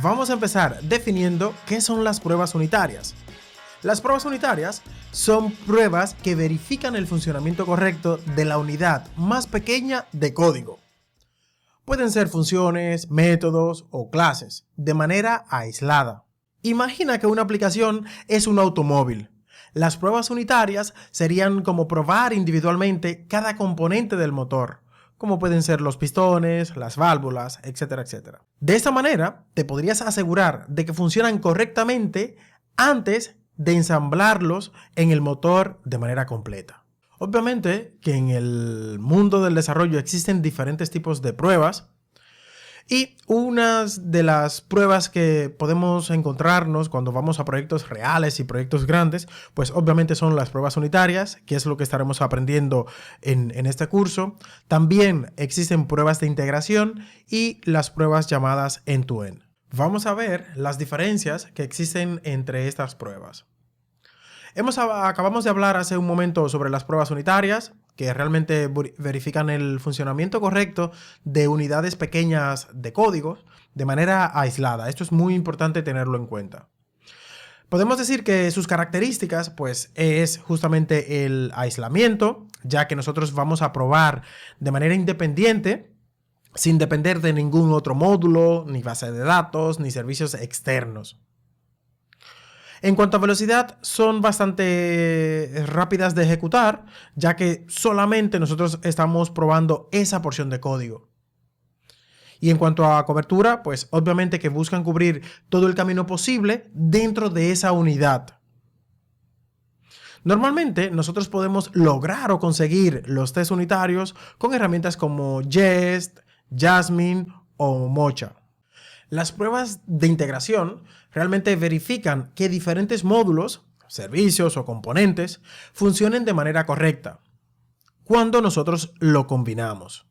Vamos a empezar definiendo qué son las pruebas unitarias. Las pruebas unitarias son pruebas que verifican el funcionamiento correcto de la unidad más pequeña de código. Pueden ser funciones, métodos o clases, de manera aislada. Imagina que una aplicación es un automóvil. Las pruebas unitarias serían como probar individualmente cada componente del motor, como pueden ser los pistones, las válvulas, etcétera, etcétera. De esta manera, te podrías asegurar de que funcionan correctamente antes de ensamblarlos en el motor de manera completa. Obviamente que en el mundo del desarrollo existen diferentes tipos de pruebas y unas de las pruebas que podemos encontrarnos cuando vamos a proyectos reales y proyectos grandes, pues obviamente son las pruebas unitarias, que es lo que estaremos aprendiendo en este curso. También existen pruebas de integración y las pruebas llamadas end-to-end. Vamos a ver las diferencias que existen entre estas pruebas. Acabamos de hablar hace un momento sobre las pruebas unitarias, que realmente verifican el funcionamiento correcto de unidades pequeñas de código de manera aislada. Esto es muy importante tenerlo en cuenta. Podemos decir que sus características pues es justamente el aislamiento, ya que nosotros vamos a probar de manera independiente, sin depender de ningún otro módulo, ni base de datos, ni servicios externos. En cuanto a velocidad, son bastante rápidas de ejecutar, ya que solamente nosotros estamos probando esa porción de código. Y en cuanto a cobertura, pues obviamente que buscan cubrir todo el camino posible dentro de esa unidad. Normalmente nosotros podemos lograr o conseguir los tests unitarios con herramientas como Jest, Jasmine o Mocha. Las pruebas de integración realmente verifican que diferentes módulos, servicios o componentes funcionen de manera correcta cuando nosotros lo combinamos.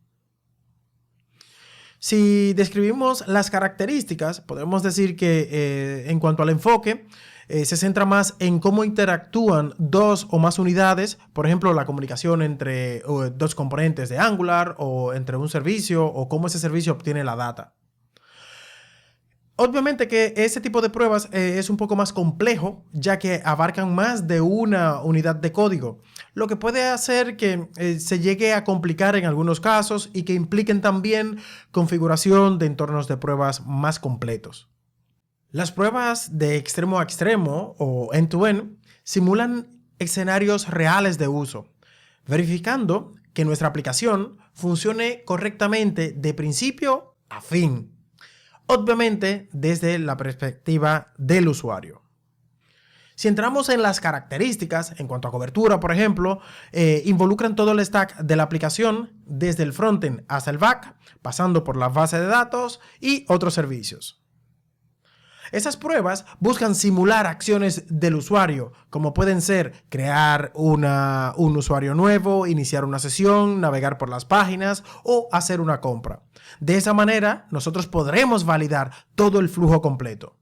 Si describimos las características, podemos decir que en cuanto al enfoque, se centra más en cómo interactúan dos o más unidades, por ejemplo, la comunicación entre dos componentes de Angular o entre un servicio o cómo ese servicio obtiene la data. Obviamente que ese tipo de pruebas es un poco más complejo, ya que abarcan más de una unidad de código, lo que puede hacer que se llegue a complicar en algunos casos y que impliquen también configuración de entornos de pruebas más completos. Las pruebas de extremo a extremo o end-to-end simulan escenarios reales de uso, verificando que nuestra aplicación funcione correctamente de principio a fin. Obviamente desde la perspectiva del usuario. Si entramos en las características, en cuanto a cobertura, por ejemplo, involucran todo el stack de la aplicación, desde el frontend hasta el back, pasando por la base de datos y otros servicios. Esas pruebas buscan simular acciones del usuario, como pueden ser crear un usuario nuevo, iniciar una sesión, navegar por las páginas o hacer una compra. De esa manera, nosotros podremos validar todo el flujo completo.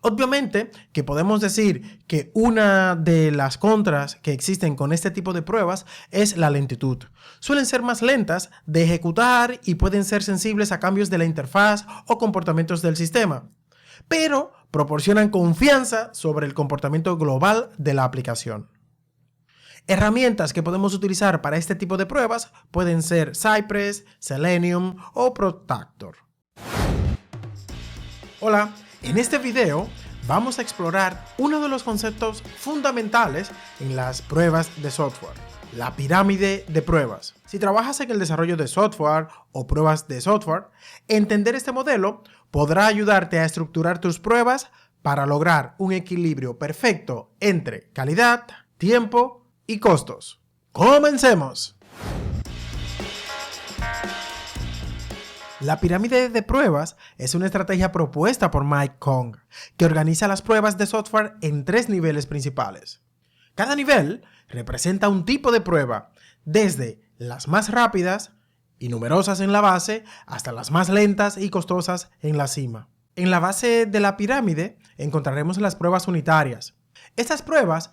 Obviamente que podemos decir que una de las contras que existen con este tipo de pruebas es la lentitud. Suelen ser más lentas de ejecutar y pueden ser sensibles a cambios de la interfaz o comportamientos del sistema, pero proporcionan confianza sobre el comportamiento global de la aplicación. Herramientas que podemos utilizar para este tipo de pruebas pueden ser Cypress, Selenium o Protactor. Hola. En este video vamos a explorar uno de los conceptos fundamentales en las pruebas de software, la pirámide de pruebas. Si trabajas en el desarrollo de software o pruebas de software, entender este modelo podrá ayudarte a estructurar tus pruebas para lograr un equilibrio perfecto entre calidad, tiempo y costos. ¡Comencemos! La pirámide de pruebas es una estrategia propuesta por Mike Kong, que organiza las pruebas de software en 3 niveles principales. Cada nivel representa un tipo de prueba, desde las más rápidas y numerosas en la base hasta las más lentas y costosas en la cima. En la base de la pirámide encontraremos las pruebas unitarias. Estas pruebas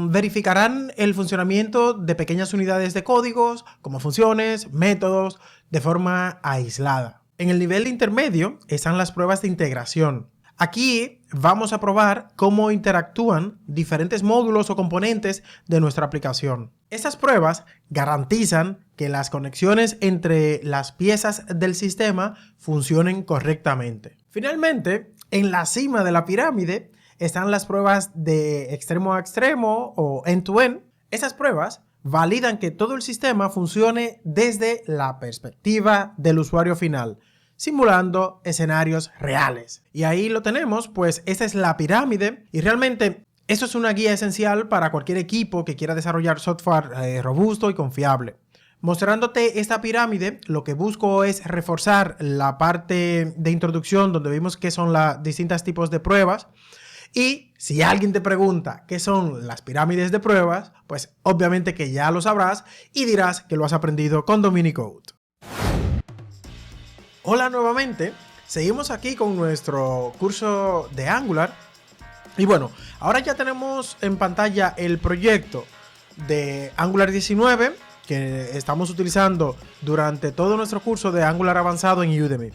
verificarán el funcionamiento de pequeñas unidades de códigos, como funciones, métodos, de forma aislada. En el nivel intermedio están las pruebas de integración. Aquí vamos a probar cómo interactúan diferentes módulos o componentes de nuestra aplicación. Estas pruebas garantizan que las conexiones entre las piezas del sistema funcionen correctamente. Finalmente, en la cima de la pirámide están las pruebas de extremo a extremo o end-to-end. Estas pruebas validan que todo el sistema funcione desde la perspectiva del usuario final, simulando escenarios reales. Y ahí lo tenemos, pues esta es la pirámide y realmente esto es una guía esencial para cualquier equipo que quiera desarrollar software robusto y confiable. Mostrándote esta pirámide, lo que busco es reforzar la parte de introducción donde vimos qué son los distintos tipos de pruebas. Y si alguien te pregunta qué son las pirámides de pruebas, pues obviamente que ya lo sabrás y dirás que lo has aprendido con Dominicode. Hola nuevamente, seguimos aquí con nuestro curso de Angular. Y bueno, ahora ya tenemos en pantalla el proyecto de Angular 19 que estamos utilizando durante todo nuestro curso de Angular avanzado en Udemy.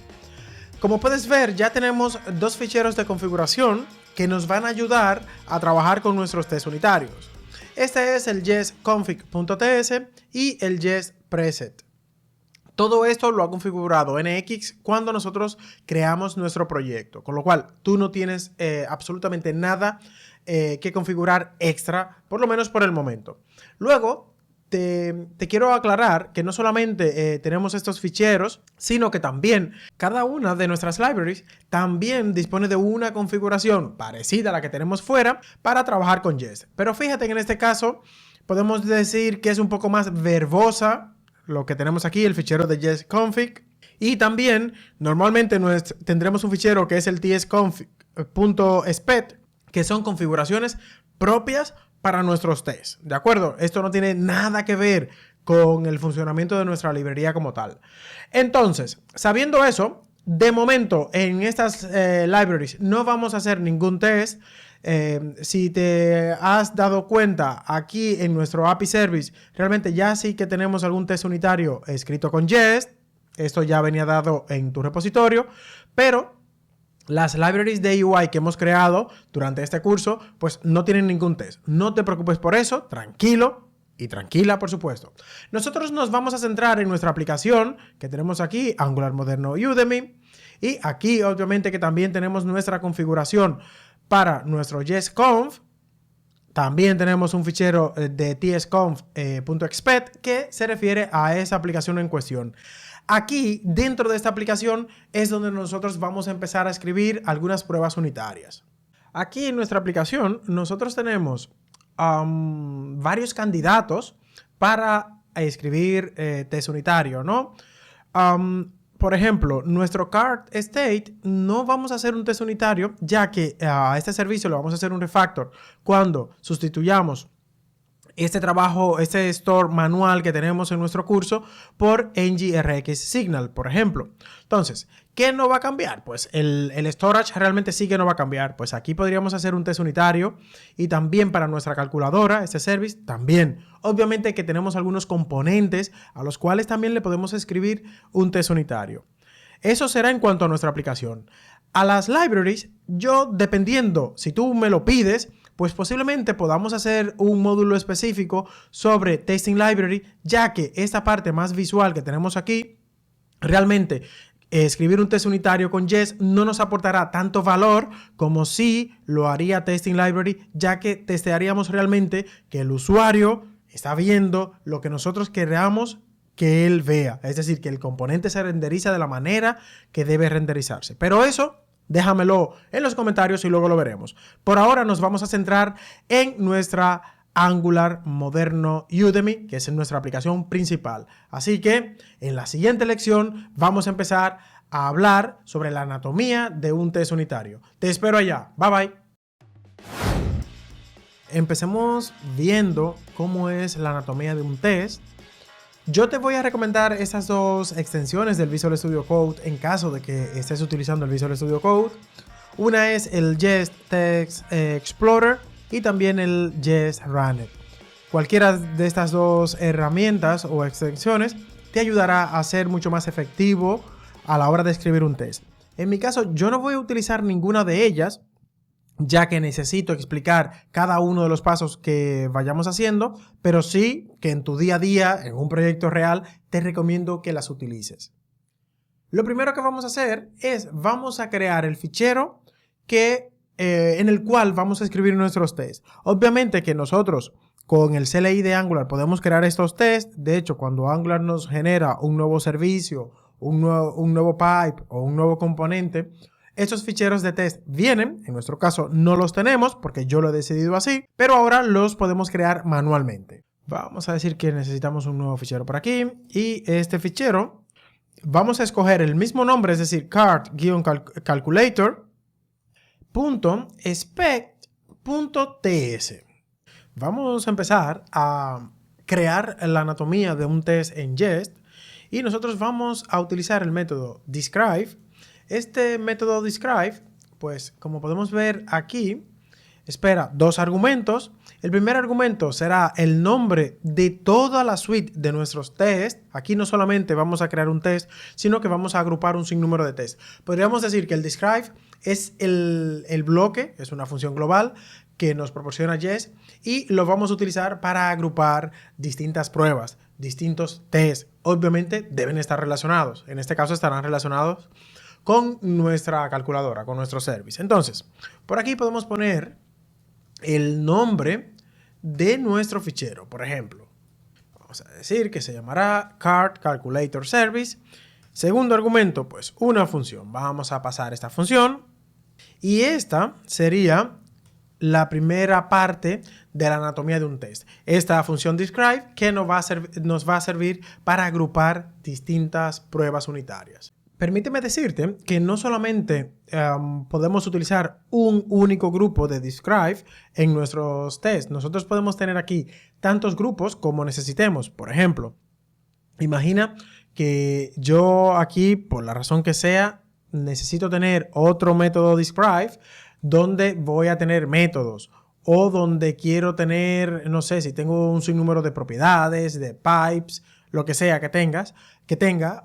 Como puedes ver, ya tenemos dos ficheros de configuración que nos van a ayudar a trabajar con nuestros tests unitarios. Este es el jestconfig.ts y el jestpreset. Todo esto lo ha configurado NX cuando nosotros creamos nuestro proyecto, con lo cual tú no tienes absolutamente nada que configurar extra, por lo menos por el momento. Luego, te quiero aclarar que no solamente tenemos estos ficheros, sino que también cada una de nuestras libraries también dispone de una configuración parecida a la que tenemos fuera para trabajar con Jest. Pero fíjate que en este caso podemos decir que es un poco más verbosa lo que tenemos aquí, el fichero de jestconfig. Y también normalmente tendremos un fichero que es el tsconfig.spec, que son configuraciones propias para nuestros tests, ¿de acuerdo? Esto no tiene nada que ver con el funcionamiento de nuestra librería como tal. Entonces, sabiendo eso, de momento en estas libraries no vamos a hacer ningún test. Si te has dado cuenta, aquí en nuestro API Service realmente ya sí que tenemos algún test unitario escrito con Jest. Esto ya venía dado en tu repositorio, pero las libraries de UI que hemos creado durante este curso, pues no tienen ningún test. No te preocupes por eso, tranquilo y tranquila, por supuesto. Nosotros nos vamos a centrar en nuestra aplicación que tenemos aquí, Angular Moderno Udemy. Y aquí, obviamente, que también tenemos nuestra configuración para nuestro jestconf. También tenemos un fichero de tsconf.expect que se refiere a esa aplicación en cuestión. Aquí, dentro de esta aplicación, es donde nosotros vamos a empezar a escribir algunas pruebas unitarias. Aquí en nuestra aplicación, nosotros tenemos varios candidatos para escribir test unitario, ¿no? Por ejemplo, nuestro card state no vamos a hacer un test unitario, ya que a este servicio le vamos a hacer un refactor cuando sustituyamos este trabajo, este store manual que tenemos en nuestro curso por NGRX Signal, por ejemplo. Entonces, ¿qué no va a cambiar? Pues el storage realmente sí que no va a cambiar. Pues aquí podríamos hacer un test unitario y también para nuestra calculadora, este service, también. Obviamente que tenemos algunos componentes a los cuales también le podemos escribir un test unitario. Eso será en cuanto a nuestra aplicación. A las libraries, yo dependiendo, si tú me lo pides, pues posiblemente podamos hacer un módulo específico sobre Testing Library, ya que esta parte más visual que tenemos aquí, realmente escribir un test unitario con Jest no nos aportará tanto valor como si lo haría Testing Library, ya que testearíamos realmente que el usuario está viendo lo que nosotros queramos que él vea. Es decir, que el componente se renderiza de la manera que debe renderizarse. Pero eso déjamelo en los comentarios y luego lo veremos. Por ahora nos vamos a centrar en nuestra Angular Moderno Udemy, que es nuestra aplicación principal. Así que en la siguiente lección vamos a empezar a hablar sobre la anatomía de un test unitario. Te espero allá. Bye bye. Empecemos viendo cómo es la anatomía de un test. Yo te voy a recomendar estas dos extensiones del Visual Studio Code en caso de que estés utilizando el Visual Studio Code. Una es el Jest Text Explorer y también el Jest Runner. Cualquiera de estas dos herramientas o extensiones te ayudará a ser mucho más efectivo a la hora de escribir un test. En mi caso, yo no voy a utilizar ninguna de ellas, ya que necesito explicar cada uno de los pasos que vayamos haciendo, pero sí que en tu día a día, en un proyecto real, te recomiendo que las utilices. Lo primero que vamos a hacer es, vamos a crear el fichero en el cual vamos a escribir nuestros tests. Obviamente que nosotros con el CLI de Angular podemos crear estos tests. De hecho, cuando Angular nos genera un nuevo servicio, un nuevo pipe o un nuevo componente, estos ficheros de test vienen. En nuestro caso no los tenemos porque yo lo he decidido así, pero ahora los podemos crear manualmente. Vamos a decir que necesitamos un nuevo fichero por aquí y este fichero vamos a escoger el mismo nombre, es decir, cart-calculator.spec.ts. Vamos a empezar a crear la anatomía de un test en Jest y nosotros vamos a utilizar el método describe. Este método describe, pues como podemos ver aquí, espera dos argumentos. El primer argumento será el nombre de toda la suite de nuestros tests. Aquí no solamente vamos a crear un test, sino que vamos a agrupar un sinnúmero de tests. Podríamos decir que el describe es el bloque, es una función global que nos proporciona Jest y lo vamos a utilizar para agrupar distintas pruebas, distintos tests. Obviamente deben estar relacionados. En este caso estarán relacionados con nuestra calculadora, con nuestro service. Entonces, por aquí podemos poner el nombre de nuestro fichero. Por ejemplo, vamos a decir que se llamará cart calculator service. Segundo argumento, pues una función. Vamos a pasar esta función y esta sería la primera parte de la anatomía de un test. Esta función describe que nos va a servir para agrupar distintas pruebas unitarias. Permíteme decirte que no solamente podemos utilizar un único grupo de describe en nuestros tests. Nosotros podemos tener aquí tantos grupos como necesitemos. Por ejemplo, imagina que yo aquí, por la razón que sea, necesito tener otro método describe donde voy a tener métodos o donde quiero tener, no sé, si tengo un sinnúmero de propiedades, de pipes, lo que sea que tenga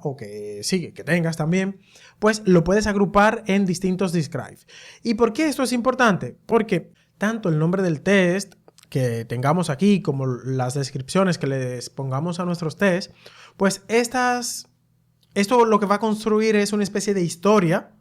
o que tengas también, pues lo puedes agrupar en distintos describe. ¿Y por qué esto es importante? Porque tanto el nombre del test que tengamos aquí como las descripciones que les pongamos a nuestros tests, pues esto lo que va a construir es una especie de historia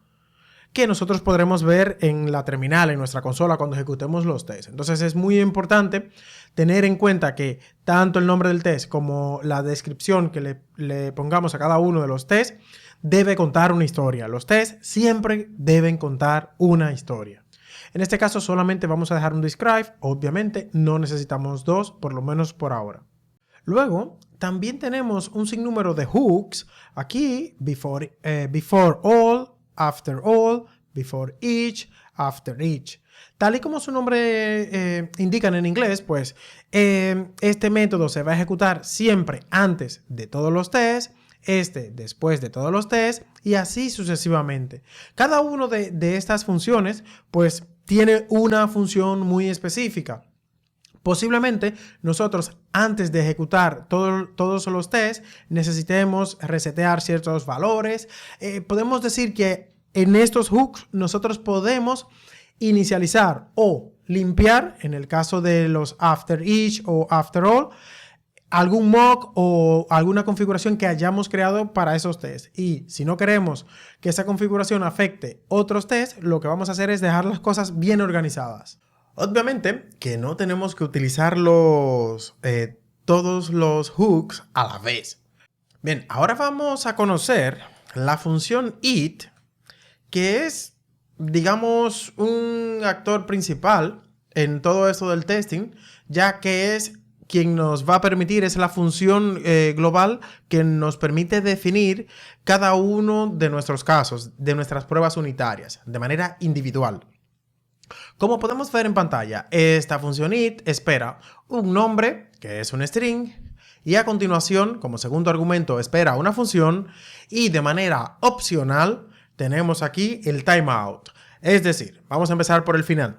que nosotros podremos ver en la terminal, en nuestra consola, cuando ejecutemos los tests. Entonces es muy importante tener en cuenta que tanto el nombre del test como la descripción que le pongamos a cada uno de los tests debe contar una historia. Los tests siempre deben contar una historia. En este caso solamente vamos a dejar un describe. Obviamente no necesitamos dos, por lo menos por ahora. Luego también tenemos un sinnúmero de hooks. Aquí, before all, after all, before each, after each. Tal y como su nombre indican en inglés, pues este método se va a ejecutar siempre antes de todos los tests, después de todos los tests y así sucesivamente. Cada uno de estas funciones pues tiene una función muy específica. Posiblemente nosotros antes de ejecutar todos los tests necesitemos resetear ciertos valores. Podemos decir que en estos hooks nosotros podemos inicializar o limpiar, en el caso de los after each o after all, algún mock o alguna configuración que hayamos creado para esos tests. Y si no queremos que esa configuración afecte otros tests, lo que vamos a hacer es dejar las cosas bien organizadas. Obviamente que no tenemos que utilizar todos los hooks a la vez. Bien, ahora vamos a conocer la función it, que es, digamos, un actor principal en todo esto del testing, ya que es quien nos va a permitir, es la función global que nos permite definir cada uno de nuestros casos, de nuestras pruebas unitarias, de manera individual. Como podemos ver en pantalla, esta función it espera un nombre, que es un string, y a continuación, como segundo argumento, espera una función, y de manera opcional tenemos aquí el timeout. Es decir, vamos a empezar por el final.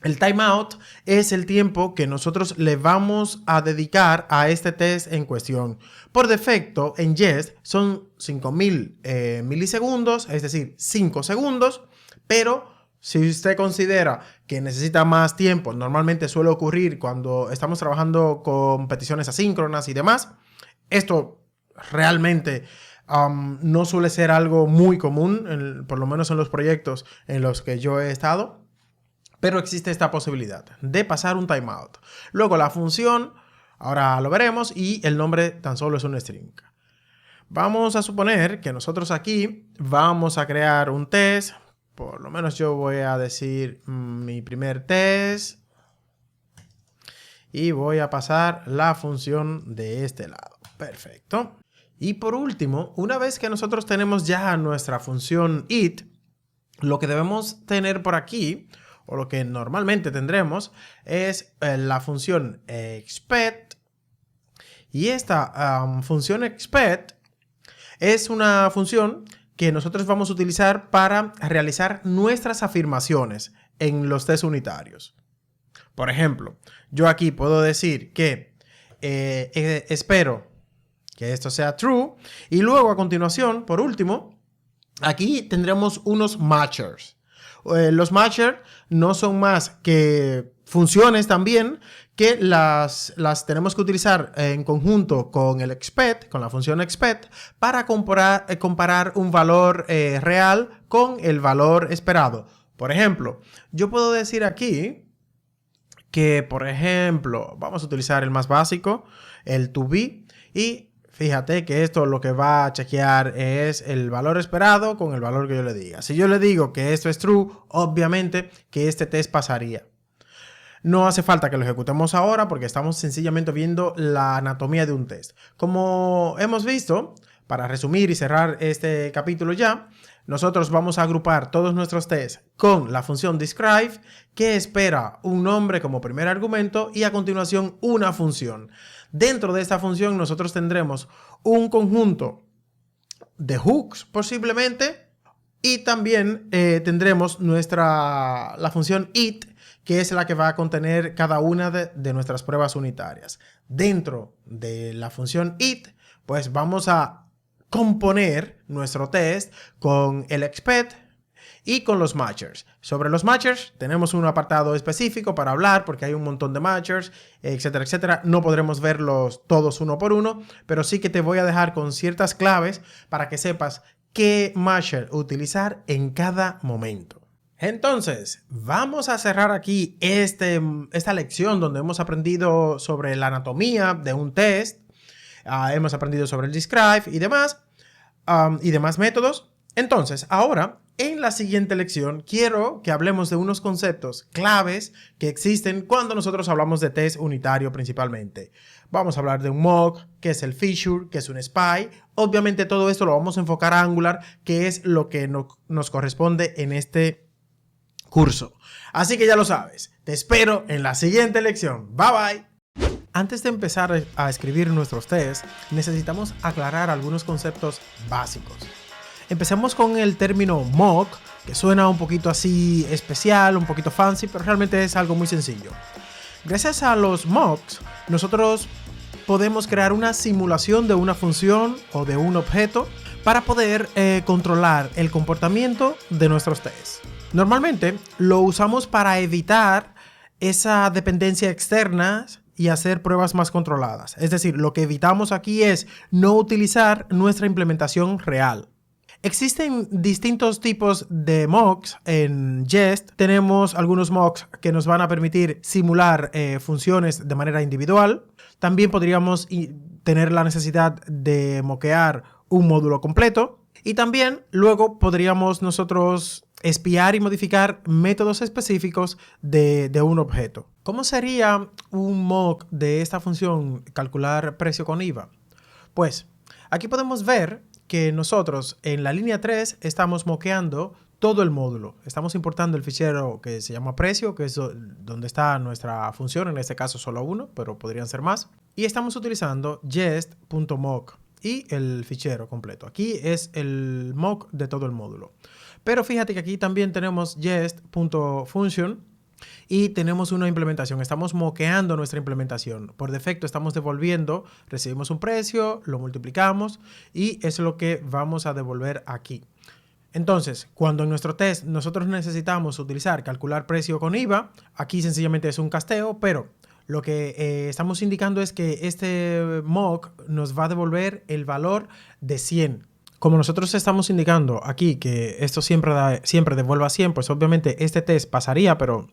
El timeout es el tiempo que nosotros le vamos a dedicar a este test en cuestión. Por defecto, en Jest son 5000 milisegundos, es decir, 5 segundos, pero si usted considera que necesita más tiempo, normalmente suele ocurrir cuando estamos trabajando con peticiones asíncronas y demás, esto realmente no suele ser algo muy común, por lo menos en los proyectos en los que yo he estado. Pero existe esta posibilidad de pasar un timeout. Luego la función, ahora lo veremos, y el nombre tan solo es un string. Vamos a suponer que nosotros aquí vamos a crear un test. Por lo menos yo voy a decir mi primer test. Y voy a pasar la función de este lado. Perfecto. Y por último, una vez que nosotros tenemos ya nuestra función it, lo que debemos tener por aquí, o lo que normalmente tendremos, es la función expect. Y esta función expect es una función que nosotros vamos a utilizar para realizar nuestras afirmaciones en los test unitarios. Por ejemplo, yo aquí puedo decir que espero que esto sea true, y luego a continuación, por último, aquí tendremos unos matchers. Los matchers no son más que funciones también que las tenemos que utilizar en conjunto con el expect, con la función expect, para comparar un valor real con el valor esperado. Por ejemplo, yo puedo decir aquí que, por ejemplo, vamos a utilizar el más básico, el to be, y fíjate que esto lo que va a chequear es el valor esperado con el valor que yo le diga. Si yo le digo que esto es true, obviamente que este test pasaría. No hace falta que lo ejecutemos ahora porque estamos sencillamente viendo la anatomía de un test. Como hemos visto, para resumir y cerrar este capítulo ya, nosotros vamos a agrupar todos nuestros tests con la función describe, que espera un nombre como primer argumento y a continuación una función. Dentro de esta función nosotros tendremos un conjunto de hooks posiblemente, y también tendremos la función it, que es la que va a contener cada una de nuestras pruebas unitarias. Dentro de la función it, pues vamos a componer nuestro test con el expect y con los matchers. Sobre los matchers tenemos un apartado específico para hablar porque hay un montón de matchers, etcétera, etcétera. No podremos verlos todos uno por uno, pero sí que te voy a dejar con ciertas claves para que sepas qué matcher utilizar en cada momento. Entonces, vamos a cerrar aquí esta lección donde hemos aprendido sobre la anatomía de un test, hemos aprendido sobre el describe y demás métodos. Entonces, ahora, en la siguiente lección, quiero que hablemos de unos conceptos claves que existen cuando nosotros hablamos de test unitario principalmente. Vamos a hablar de un mock, que es el feature, que es un spy. Obviamente todo esto lo vamos a enfocar a Angular, que es lo que nos corresponde en este curso. Así que ya lo sabes, te espero en la siguiente lección. Bye bye. Antes de empezar a escribir nuestros tests, necesitamos aclarar algunos conceptos básicos. Empecemos con el término mock, que suena un poquito así especial, un poquito fancy, pero realmente es algo muy sencillo. Gracias a los mocks, nosotros podemos crear una simulación de una función o de un objeto para poder controlar el comportamiento de nuestros tests. Normalmente lo usamos para evitar esa dependencia externa y hacer pruebas más controladas. Es decir, lo que evitamos aquí es no utilizar nuestra implementación real. Existen distintos tipos de mocks en Jest. Tenemos algunos mocks que nos van a permitir simular funciones de manera individual. También podríamos tener la necesidad de mockear un módulo completo. Y también luego podríamos nosotros espiar y modificar métodos específicos de un objeto. ¿Cómo sería un mock de esta función calcular precio con IVA? Pues aquí podemos ver que nosotros en la línea 3 estamos mockeando todo el módulo. Estamos importando el fichero que se llama precio, que es donde está nuestra función, en este caso solo uno, pero podrían ser más. Y estamos utilizando jest.mock y el fichero completo. Aquí es el mock de todo el módulo. Pero fíjate que aquí también tenemos jest.function y tenemos una implementación. Estamos moqueando nuestra implementación. Por defecto estamos devolviendo, recibimos un precio, lo multiplicamos y es lo que vamos a devolver aquí. Entonces, cuando en nuestro test nosotros necesitamos utilizar calcular precio con IVA, aquí sencillamente es un casteo, pero lo que estamos indicando es que este mock nos va a devolver el valor de 100. Como nosotros estamos indicando aquí que esto siempre devuelva 100, pues obviamente este test pasaría, pero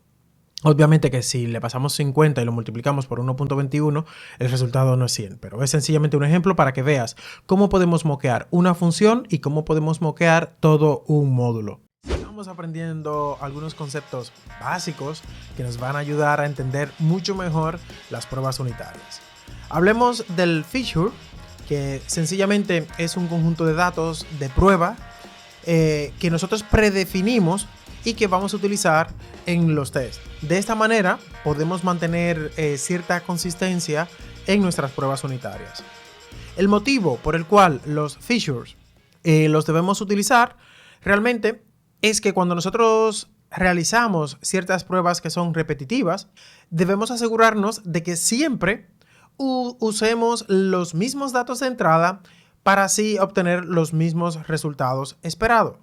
obviamente que si le pasamos 50 y lo multiplicamos por 1.21, el resultado no es 100, pero es sencillamente un ejemplo para que veas cómo podemos moquear una función y cómo podemos moquear todo un módulo. Estamos aprendiendo algunos conceptos básicos que nos van a ayudar a entender mucho mejor las pruebas unitarias. Hablemos del feature, que sencillamente es un conjunto de datos de prueba que nosotros predefinimos y que vamos a utilizar en los tests. De esta manera podemos mantener cierta consistencia en nuestras pruebas unitarias. El motivo por el cual los features los debemos utilizar realmente es que cuando nosotros realizamos ciertas pruebas que son repetitivas, debemos asegurarnos de que siempre usemos los mismos datos de entrada para así obtener los mismos resultados esperados.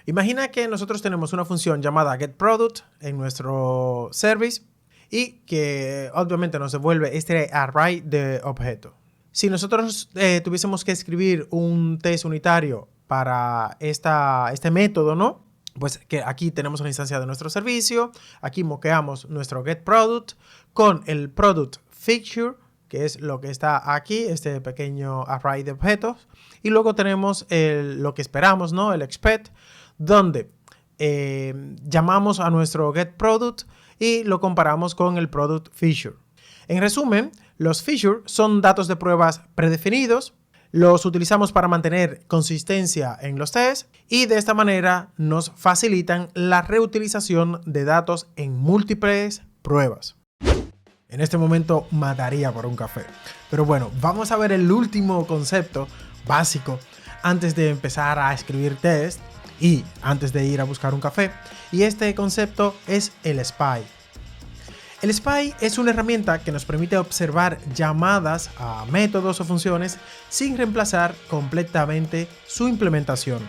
Imagina que nosotros tenemos una función llamada getProduct en nuestro service y que obviamente nos devuelve este array de objetos. Si nosotros tuviésemos que escribir un test unitario para este método, ¿no? Pues que aquí tenemos una instancia de nuestro servicio, aquí moqueamos nuestro getProduct con el product feature, que es lo que está aquí, este pequeño array de objetos, y luego tenemos lo que esperamos, ¿no? El expect, donde llamamos a nuestro getProduct y lo comparamos con el product feature. En resumen, los features son datos de pruebas predefinidos, los utilizamos para mantener consistencia en los tests y de esta manera nos facilitan la reutilización de datos en múltiples pruebas. En este momento mataría por un café. Pero bueno, vamos a ver el último concepto básico antes de empezar a escribir test y antes de ir a buscar un café. Y este concepto es el SPY. El SPY es una herramienta que nos permite observar llamadas a métodos o funciones sin reemplazar completamente su implementación.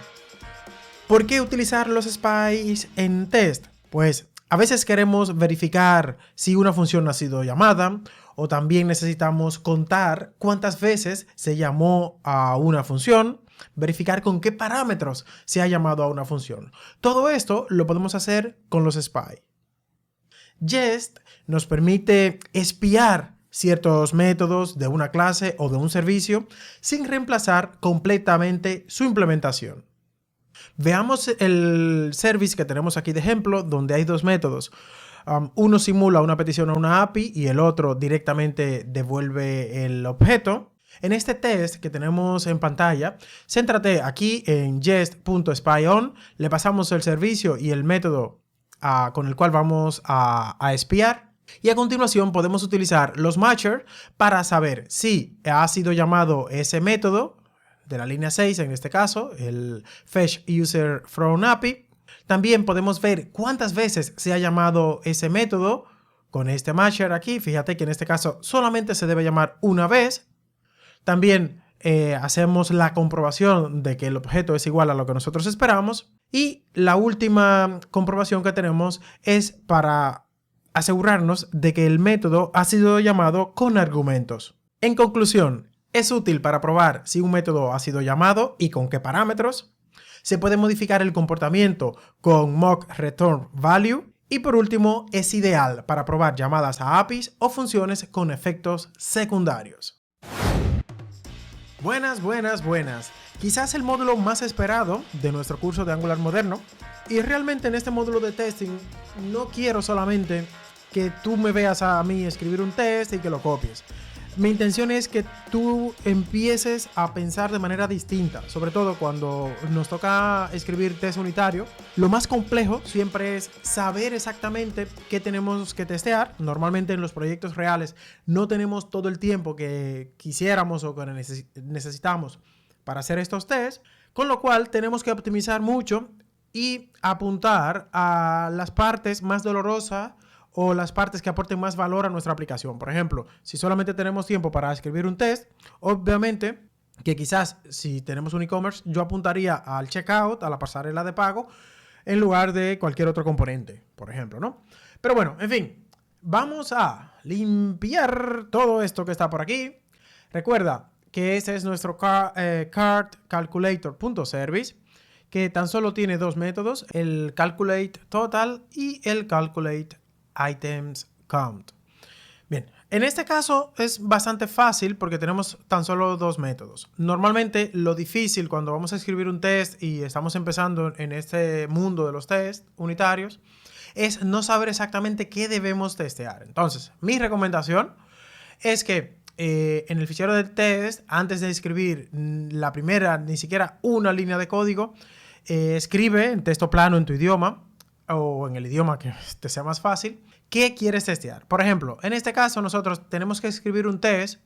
¿Por qué utilizar los SPYs en test? Pues a veces queremos verificar si una función ha sido llamada o también necesitamos contar cuántas veces se llamó a una función, verificar con qué parámetros se ha llamado a una función. Todo esto lo podemos hacer con los SPY. Jest nos permite espiar ciertos métodos de una clase o de un servicio sin reemplazar completamente su implementación. Veamos el service que tenemos aquí de ejemplo, donde hay dos métodos. Uno simula una petición a una API y el otro directamente devuelve el objeto. En este test que tenemos en pantalla, céntrate aquí en jest.spyOn, le pasamos el servicio y el método con el cual vamos a espiar. Y a continuación podemos utilizar los matcher para saber si ha sido llamado ese método de la línea 6, en este caso, el fetch user from API. También podemos ver cuántas veces se ha llamado ese método con este matcher aquí. Fíjate que en este caso solamente se debe llamar una vez. También hacemos la comprobación de que el objeto es igual a lo que nosotros esperamos. Y la última comprobación que tenemos es para asegurarnos de que el método ha sido llamado con argumentos. En conclusión, es útil para probar si un método ha sido llamado y con qué parámetros. Se puede modificar el comportamiento con mock return value. Y por último, es ideal para probar llamadas a APIs o funciones con efectos secundarios. Buenas. Quizás el módulo más esperado de nuestro curso de Angular moderno. Y realmente en este módulo de testing no quiero solamente que tú me veas a mí escribir un test y que lo copies. Mi intención es que tú empieces a pensar de manera distinta, sobre todo cuando nos toca escribir test unitario. Lo más complejo siempre es saber exactamente qué tenemos que testear. Normalmente en los proyectos reales no tenemos todo el tiempo que quisiéramos o que necesitamos para hacer estos tests, con lo cual tenemos que optimizar mucho y apuntar a las partes más dolorosas o las partes que aporten más valor a nuestra aplicación. Por ejemplo, si solamente tenemos tiempo para escribir un test, obviamente que quizás si tenemos un e-commerce, yo apuntaría al checkout, a la pasarela de pago, en lugar de cualquier otro componente, por ejemplo, ¿no? Pero bueno, en fin, vamos a limpiar todo esto que está por aquí. Recuerda que ese es nuestro cart calculator.service, que tan solo tiene dos métodos, el calculate total y el calculate items count. Bien, en este caso es bastante fácil porque tenemos tan solo dos métodos. Normalmente lo difícil cuando vamos a escribir un test y estamos empezando en este mundo de los tests unitarios es no saber exactamente qué debemos testear. Entonces, mi recomendación es que en el fichero del test, antes de escribir la primera, ni siquiera una línea de código, escribe en texto plano en tu idioma o en el idioma que te sea más fácil, ¿qué quieres testear? Por ejemplo, en este caso nosotros tenemos que escribir un test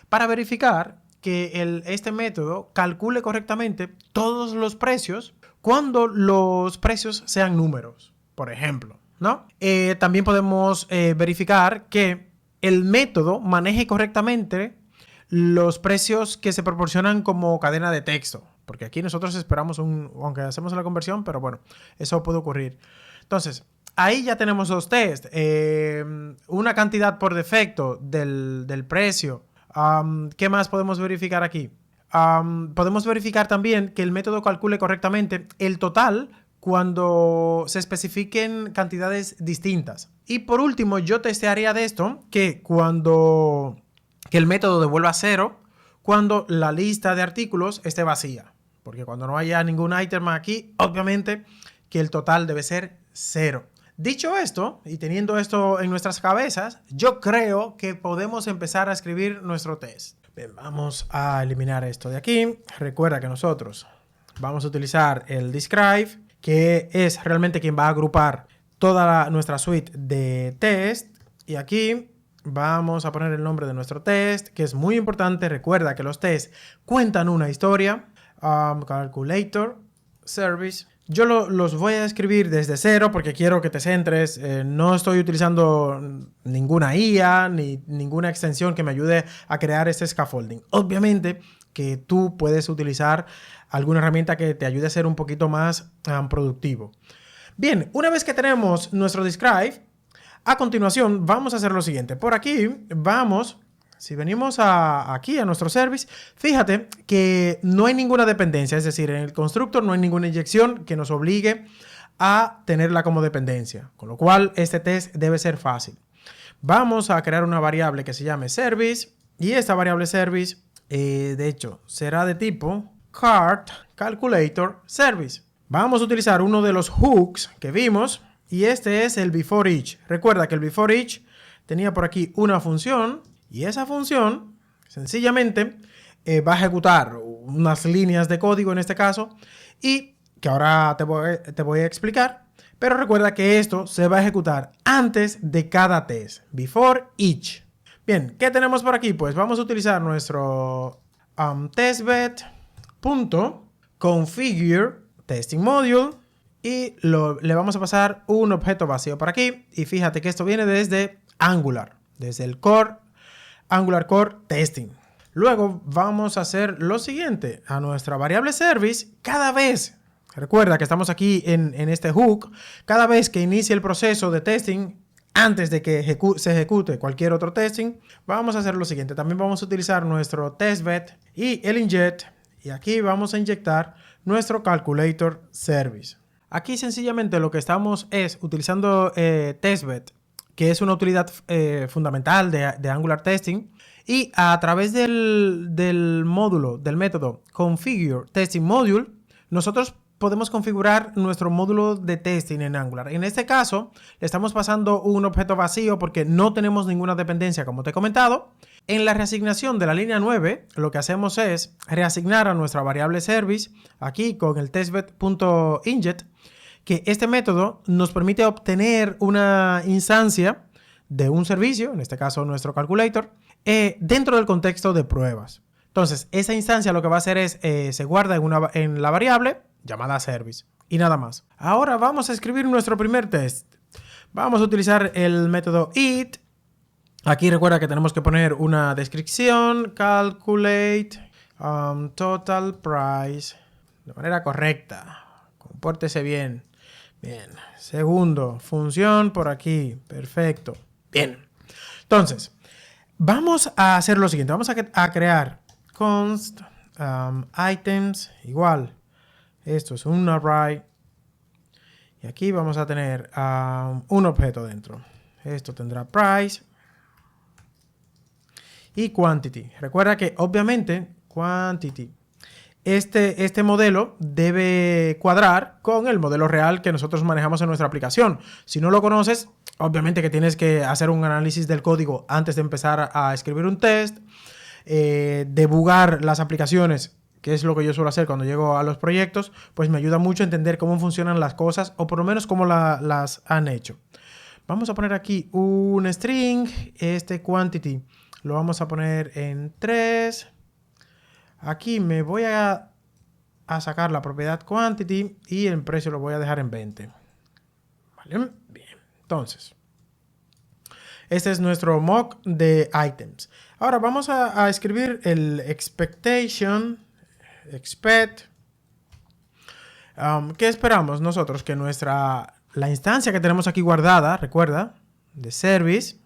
para verificar que este método calcule correctamente todos los precios cuando los precios sean números, por ejemplo, ¿no? También podemos verificar que el método maneje correctamente los precios que se proporcionan como cadena de texto, porque aquí nosotros esperamos aunque hacemos la conversión, pero bueno, eso puede ocurrir. Entonces, ahí ya tenemos dos tests, una cantidad por defecto del precio. ¿Qué más podemos verificar aquí? Podemos verificar también que el método calcule correctamente el total cuando se especifiquen cantidades distintas. Y por último, yo testearía de esto que el método devuelva 0 cuando la lista de artículos esté vacía. Porque cuando no haya ningún ítem aquí, obviamente que el total debe ser 0. Dicho esto, y teniendo esto en nuestras cabezas, yo creo que podemos empezar a escribir nuestro test. Bien, vamos a eliminar esto de aquí. Recuerda que nosotros vamos a utilizar el describe, que es realmente quien va a agrupar toda nuestra suite de test. Y aquí vamos a poner el nombre de nuestro test, que es muy importante. Recuerda que los tests cuentan una historia. Calculator service. Yo los voy a escribir desde cero porque quiero que te centres. No estoy utilizando ninguna IA ni ninguna extensión que me ayude a crear este scaffolding. Obviamente que tú puedes utilizar alguna herramienta que te ayude a ser un poquito más productivo. Bien, una vez que tenemos nuestro describe, a continuación vamos a hacer lo siguiente. Por aquí vamos... Si venimos aquí a nuestro service, fíjate que no hay ninguna dependencia, es decir, en el constructor no hay ninguna inyección que nos obligue a tenerla como dependencia, con lo cual este test debe ser fácil. Vamos a crear una variable que se llame service y esta variable service, de hecho, será de tipo cart calculator service. Vamos a utilizar uno de los hooks que vimos y este es el before each. Recuerda que el before each tenía por aquí una función. Y esa función, sencillamente, va a ejecutar unas líneas de código en este caso y que ahora te voy a explicar. Pero recuerda que esto se va a ejecutar antes de cada test, before each. Bien, ¿qué tenemos por aquí? Pues vamos a utilizar nuestro testbed.configure testing module y le vamos a pasar un objeto vacío por aquí. Y fíjate que esto viene desde Angular, desde el core Angular Core Testing. Luego vamos a hacer lo siguiente. A nuestra variable service, cada vez, recuerda que estamos aquí en este hook, cada vez que inicie el proceso de testing, antes de que se ejecute cualquier otro testing, vamos a hacer lo siguiente. También vamos a utilizar nuestro testbed y el inject. Y aquí vamos a inyectar nuestro calculator service. Aquí sencillamente lo que estamos es utilizando testbed, que es una utilidad fundamental de Angular Testing. Y a través del módulo, del método Configure Testing Module, nosotros podemos configurar nuestro módulo de testing en Angular. En este caso, le estamos pasando un objeto vacío porque no tenemos ninguna dependencia, como te he comentado. En la reasignación de la línea 9, lo que hacemos es reasignar a nuestra variable service, aquí con el testbed.inject, que este método nos permite obtener una instancia de un servicio, en este caso nuestro calculator, dentro del contexto de pruebas. Entonces, esa instancia lo que va a hacer es, se guarda en la variable llamada service y nada más. Ahora vamos a escribir nuestro primer test. Vamos a utilizar el método it. Aquí recuerda que tenemos que poner una descripción, calculate total price, de manera correcta. Compórtese bien. Bien. Segundo, función por aquí. Perfecto. Bien. Entonces, vamos a hacer lo siguiente. Vamos a crear const items igual. Esto es un array. Y aquí vamos a tener un objeto dentro. Esto tendrá price y quantity. Recuerda que obviamente quantity. Este modelo debe cuadrar con el modelo real que nosotros manejamos en nuestra aplicación. Si no lo conoces, obviamente que tienes que hacer un análisis del código antes de empezar a escribir un test, debugar las aplicaciones, que es lo que yo suelo hacer cuando llego a los proyectos, pues me ayuda mucho a entender cómo funcionan las cosas o por lo menos cómo las han hecho. Vamos a poner aquí un string, este quantity lo vamos a poner en 3. Aquí me voy a sacar la propiedad quantity y el precio lo voy a dejar en 20. ¿Vale? Bien. Entonces, este es nuestro mock de items. Ahora vamos a escribir el expectation, expect. ¿Qué esperamos nosotros? Que la instancia que tenemos aquí guardada, recuerda, de service.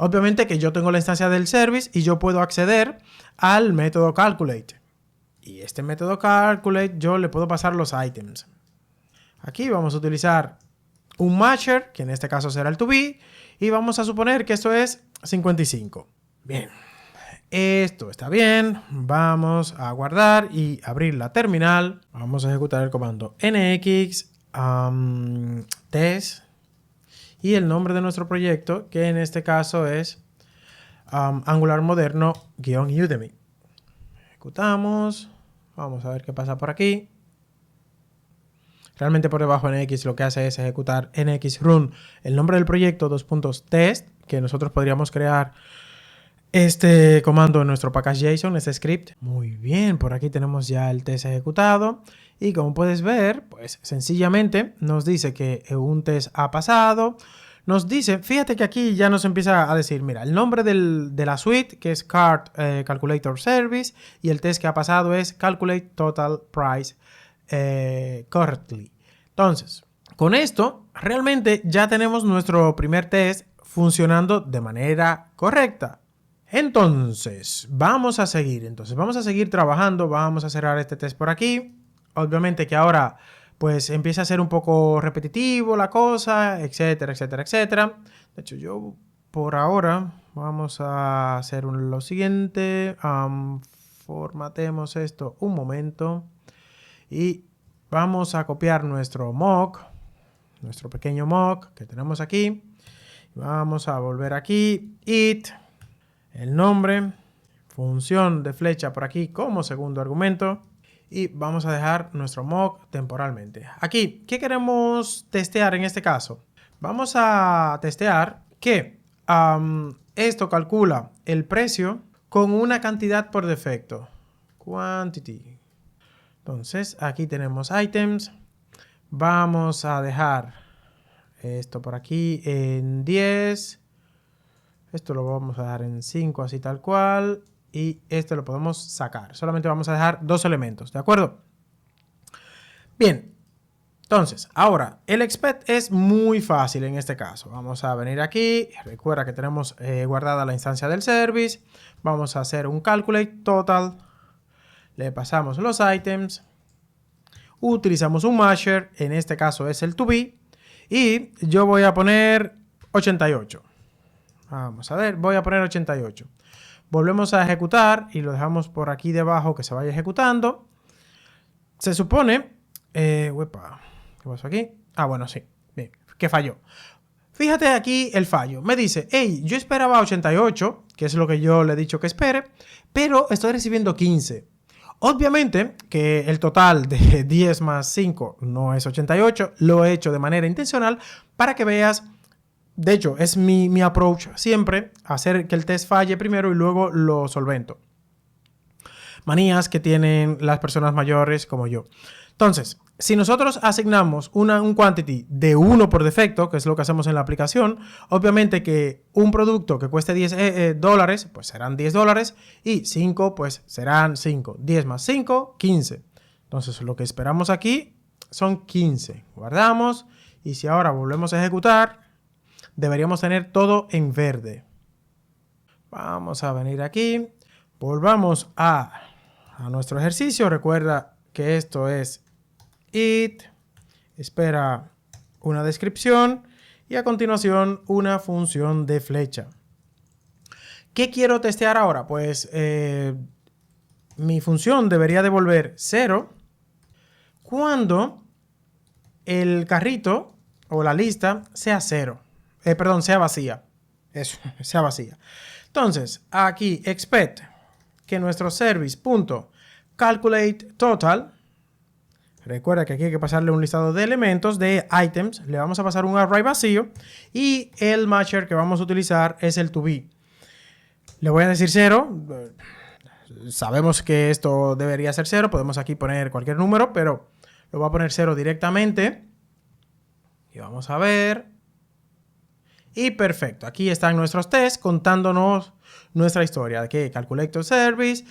Obviamente que yo tengo la instancia del service y yo puedo acceder al método calculate. Y este método calculate yo le puedo pasar los items. Aquí vamos a utilizar un matcher, que en este caso será el to be, y vamos a suponer que esto es 55. Bien. Esto está bien. Vamos a guardar y abrir la terminal. Vamos a ejecutar el comando nx test y el nombre de nuestro proyecto, que en este caso es Angular Moderno-Udemy. Ejecutamos. Vamos a ver qué pasa por aquí. Realmente por debajo NX lo que hace es ejecutar NX run, el nombre del proyecto, test, que nosotros podríamos crear este comando en nuestro package JSON, este script. Muy bien, por aquí tenemos ya el test ejecutado. Y como puedes ver, pues sencillamente nos dice que un test ha pasado. Nos dice, fíjate que aquí ya nos empieza a decir, mira, el nombre de la suite, que es Cart Calculator Service, y el test que ha pasado es Calculate Total Price Correctly. Entonces, con esto, realmente ya tenemos nuestro primer test funcionando de manera correcta. Entonces, vamos a seguir trabajando, vamos a cerrar este test por aquí. Obviamente que ahora pues empieza a ser un poco repetitivo la cosa, etcétera, etcétera, etcétera. De hecho, yo por ahora vamos a hacer lo siguiente. Formatemos esto un momento y vamos a copiar nuestro mock, nuestro pequeño mock que tenemos aquí. Vamos a volver aquí, it, el nombre, función de flecha por aquí como segundo argumento. Y vamos a dejar nuestro mock temporalmente. Aquí, ¿qué queremos testear en este caso? Vamos a testear que esto calcula el precio con una cantidad por defecto. Quantity. Entonces, aquí tenemos items. Vamos a dejar esto por aquí en 10. Esto lo vamos a dejar en 5, así tal cual. Y este lo podemos sacar. Solamente vamos a dejar 2 elementos, ¿de acuerdo? Bien. Entonces, ahora, el expect es muy fácil en este caso. Vamos a venir aquí. Recuerda que tenemos guardada la instancia del service. Vamos a hacer un calculate total. Le pasamos los items. Utilizamos un matcher. En este caso es el to be. Y yo voy a poner 88. Vamos a ver, voy a poner 88. Volvemos a ejecutar y lo dejamos por aquí debajo que se vaya ejecutando. Se supone... uepa, ¿qué pasó aquí? Ah, bueno, sí. Bien, que falló. Fíjate aquí el fallo. Me dice, hey, yo esperaba 88, que es lo que yo le he dicho que espere, pero estoy recibiendo 15. Obviamente que el total de 10 más 5 no es 88. Lo he hecho de manera intencional para que veas... De hecho, es mi approach siempre, hacer que el test falle primero y luego lo solvento. Manías que tienen las personas mayores como yo. Entonces, si nosotros asignamos un quantity de 1 por defecto, que es lo que hacemos en la aplicación, obviamente que un producto que cueste $10, pues serán $10 y 5, pues serán 5. 10 más 5, 15. Entonces, lo que esperamos aquí son 15. Guardamos y si ahora volvemos a ejecutar, deberíamos tener todo en verde. Vamos a venir aquí, volvamos a nuestro ejercicio. Recuerda que esto es it, espera una descripción y a continuación una función de flecha. ¿Qué quiero testear ahora? Pues mi función debería devolver 0 cuando el carrito o la lista sea 0. Sea vacía. Eso, sea vacía. Entonces, aquí expect que nuestro service.calculate total. Recuerda que aquí hay que pasarle un listado de elementos, de items. Le vamos a pasar un array vacío. Y el matcher que vamos a utilizar es el to be. Le voy a decir 0. Sabemos que esto debería ser 0. Podemos aquí poner cualquier número, pero lo voy a poner 0 directamente. Y vamos a ver. Y perfecto. Aquí están nuestros tests contándonos nuestra historia. De que calculator service,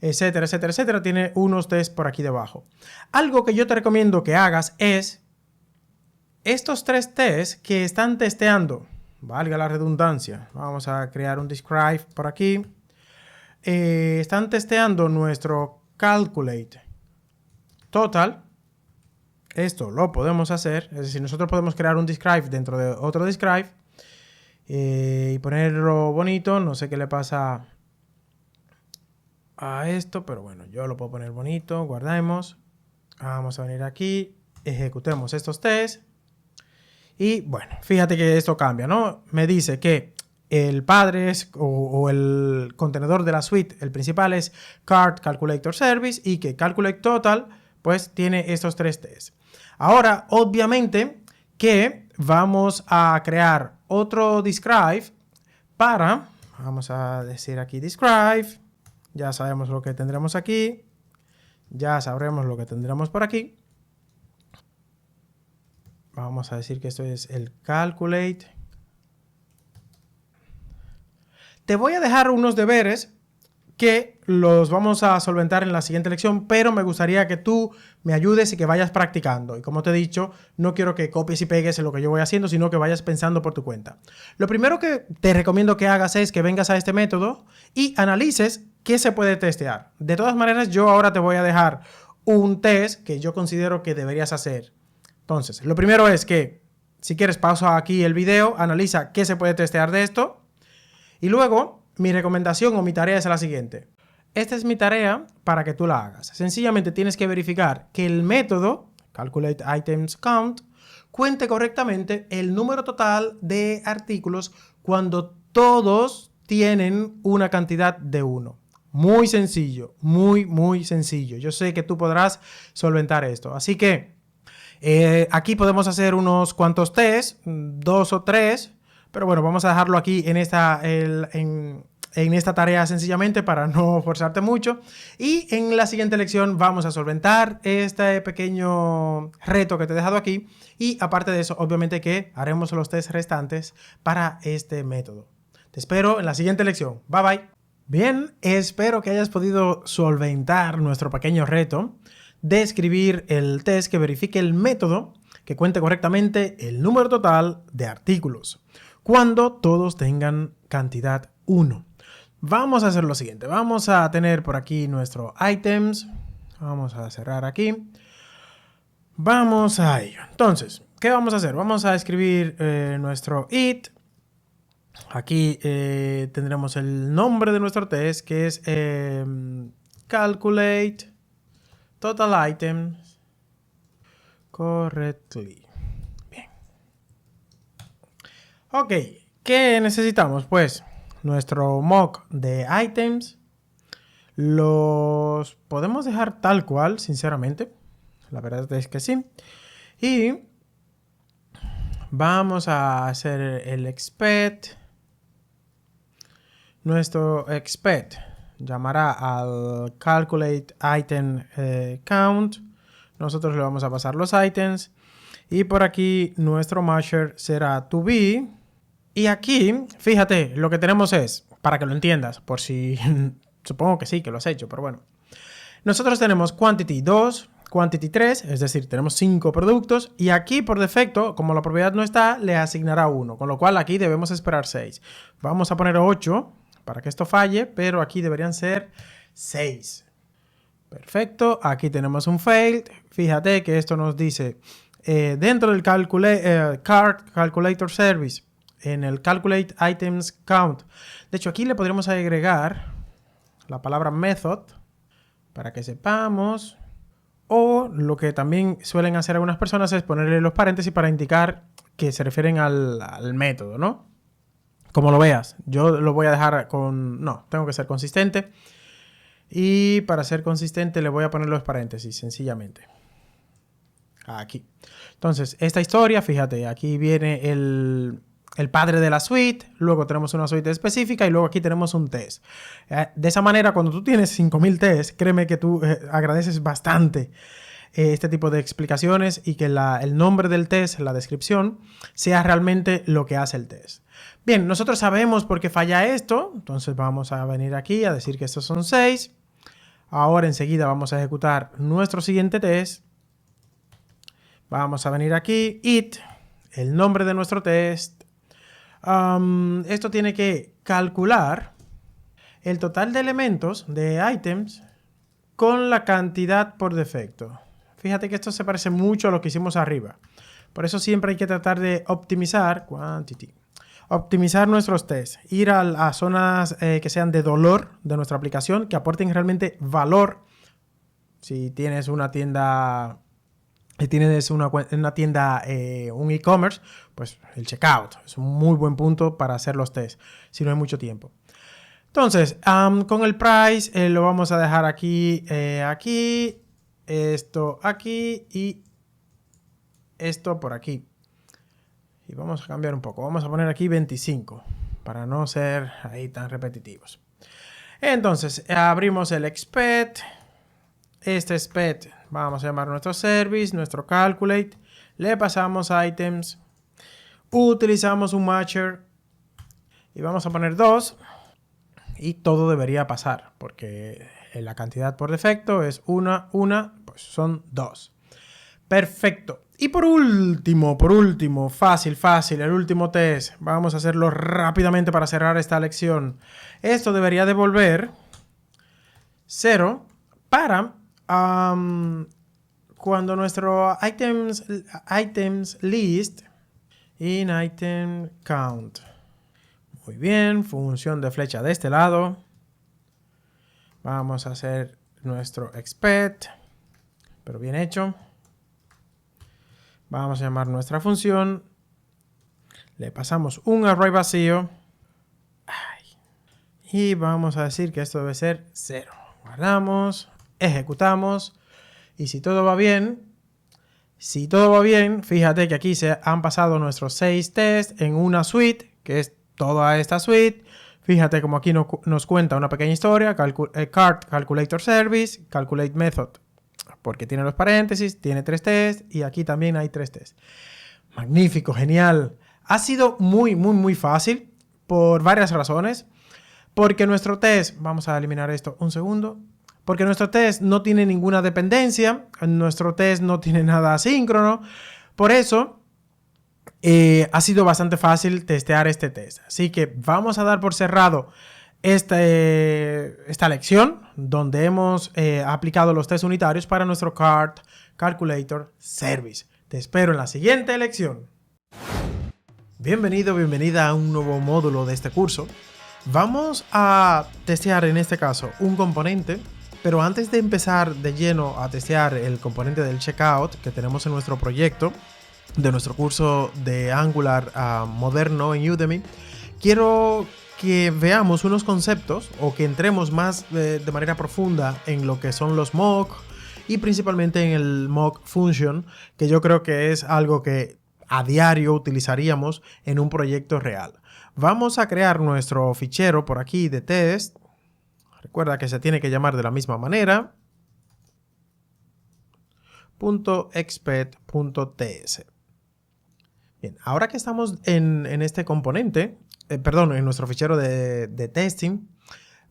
etcétera, etcétera, etcétera. Tiene unos tests por aquí debajo. Algo que yo te recomiendo que hagas es estos 3 tests que están testeando. Valga la redundancia. Vamos a crear un describe por aquí. Están testeando nuestro calculate total. Esto lo podemos hacer. Es decir, nosotros podemos crear un describe dentro de otro describe. Y ponerlo bonito. No sé qué le pasa a esto, pero bueno, yo lo puedo poner bonito. Guardemos. Vamos a venir aquí. Ejecutemos estos tests. Y bueno, fíjate que esto cambia, ¿no? Me dice que el padre es, o el contenedor de la suite, el principal es card calculator service y que calculate total pues tiene estos 3 tests. Ahora, obviamente que vamos a crear otro describe para, vamos a decir aquí describe, ya sabemos lo que tendremos aquí, ya sabremos lo que tendremos por aquí. Vamos a decir que esto es el calculate. Te voy a dejar unos deberes que los vamos a solventar en la siguiente lección, pero me gustaría que tú me ayudes y que vayas practicando. Y como te he dicho, no quiero que copies y pegues en lo que yo voy haciendo, sino que vayas pensando por tu cuenta. Lo primero que te recomiendo que hagas es que vengas a este método y analices qué se puede testear. De todas maneras, yo ahora te voy a dejar un test que yo considero que deberías hacer. Entonces, lo primero es que, si quieres, pausa aquí el video, analiza qué se puede testear de esto. Y luego, mi recomendación o mi tarea es la siguiente. Esta es mi tarea para que tú la hagas. Sencillamente tienes que verificar que el método calculate items count cuente correctamente el número total de artículos cuando todos tienen una cantidad de 1. Muy sencillo, muy sencillo. Yo sé que tú podrás solventar esto. Así que aquí podemos hacer unos cuantos tests, 2 o 3, pero bueno, vamos a dejarlo aquí en esta tarea sencillamente para no forzarte mucho. Y en la siguiente lección vamos a solventar este pequeño reto que te he dejado aquí. Y aparte de eso, obviamente que haremos los tests restantes para este método. Te espero en la siguiente lección. Bye bye. Bien, espero que hayas podido solventar nuestro pequeño reto de escribir el test que verifique el método que cuente correctamente el número total de artículos cuando todos tengan cantidad 1. Vamos a hacer lo siguiente. Vamos a tener por aquí nuestro items. Vamos a cerrar aquí. Vamos a ello. Entonces, ¿qué vamos a hacer? Vamos a escribir nuestro it. Aquí tendremos el nombre de nuestro test, que es calculate total items correctly. Bien. Ok, ¿qué necesitamos? Pues nuestro mock de items los podemos dejar tal cual, sinceramente. La verdad es que sí. Y vamos a hacer el expect. Nuestro expect llamará al calculate item count Nosotros le vamos a pasar los items. Y por aquí nuestro matcher será to be. Y aquí, fíjate, lo que tenemos es, para que lo entiendas, por si... supongo que sí, que lo has hecho, pero bueno. Nosotros tenemos quantity 2, quantity 3, es decir, tenemos 5 productos. Y aquí, por defecto, como la propiedad no está, le asignará 1. Con lo cual aquí debemos esperar 6. Vamos a poner 8 para que esto falle, pero aquí deberían ser 6. Perfecto, aquí tenemos un failed. Fíjate que esto nos dice, dentro del cart calculator service, en el calculate items count. De hecho, aquí le podríamos agregar la palabra method para que sepamos. O lo que también suelen hacer algunas personas es ponerle los paréntesis para indicar que se refieren al método, ¿no? Como lo veas, yo lo voy a dejar con... No, tengo que ser consistente. Y para ser consistente le voy a poner los paréntesis, sencillamente. Aquí. Entonces, esta historia, fíjate, aquí viene el padre de la suite, luego tenemos una suite específica y luego aquí tenemos un test. De esa manera, cuando tú tienes 5000 tests, créeme que tú agradeces bastante este tipo de explicaciones y que el nombre del test, la descripción, sea realmente lo que hace el test. Bien, nosotros sabemos por qué falla esto, entonces vamos a venir aquí a decir que estos son 6. Ahora enseguida vamos a ejecutar nuestro siguiente test. Vamos a venir aquí, it, el nombre de nuestro test. Esto tiene que calcular el total de elementos de items con la cantidad por defecto. Fíjate que esto se parece mucho a lo que hicimos arriba. Por eso siempre hay que tratar de optimizar nuestros tests. Ir a zonas que sean de dolor de nuestra aplicación, que aporten realmente valor. Si tienes una tienda... Si tienes una tienda, un e-commerce, pues el checkout es un muy buen punto para hacer los tests, si no hay mucho tiempo. Entonces, con el price lo vamos a dejar aquí, aquí, esto aquí y esto por aquí. Y vamos a cambiar un poco. Vamos a poner aquí 25 para no ser ahí tan repetitivos. Entonces, abrimos el expect. Este expect, vamos a llamar nuestro service, nuestro calculate. Le pasamos items. Utilizamos un matcher. Y vamos a poner 2. Y todo debería pasar. Porque la cantidad por defecto es 1, pues son 2. Perfecto. Y por último, fácil, el último test. Vamos a hacerlo rápidamente para cerrar esta lección. Esto debería devolver 0 para cuando nuestro items list in item count. Muy bien, función de flecha de este lado. Vamos a hacer nuestro expect, pero bien hecho. Vamos a llamar nuestra función. Le pasamos un array vacío. Y vamos a decir que esto debe ser 0. Guardamos, ejecutamos. Y si todo va bien, fíjate que aquí se han pasado nuestros 6 tests en una suite, que es toda esta suite. Fíjate como aquí nos cuenta una pequeña historia. Cart calculator service, calculate method, porque tiene los paréntesis, tiene 3 tests y aquí también hay 3 tests. Magnífico, genial. Ha sido muy fácil por varias razones. Porque nuestro test, vamos a eliminar esto un segundo. Porque nuestro test no tiene ninguna dependencia. Nuestro test no tiene nada asíncrono. Por eso ha sido bastante fácil testear este test. Así que vamos a dar por cerrado esta lección donde hemos aplicado los tests unitarios para nuestro Cart Calculator Service. Te espero en la siguiente lección. Bienvenido, bienvenida a un nuevo módulo de este curso. Vamos a testear en este caso un componente, pero antes de empezar de lleno a testear el componente del checkout que tenemos en nuestro proyecto de nuestro curso de Angular moderno en Udemy, quiero que veamos unos conceptos o que entremos más de manera profunda en lo que son los mock y principalmente en el mock function, que yo creo que es algo que a diario utilizaríamos en un proyecto real. Vamos a crear nuestro fichero por aquí de test. Recuerda que se tiene que llamar de la misma manera. .exped.ts. Bien, ahora que estamos en este componente, en nuestro fichero de testing,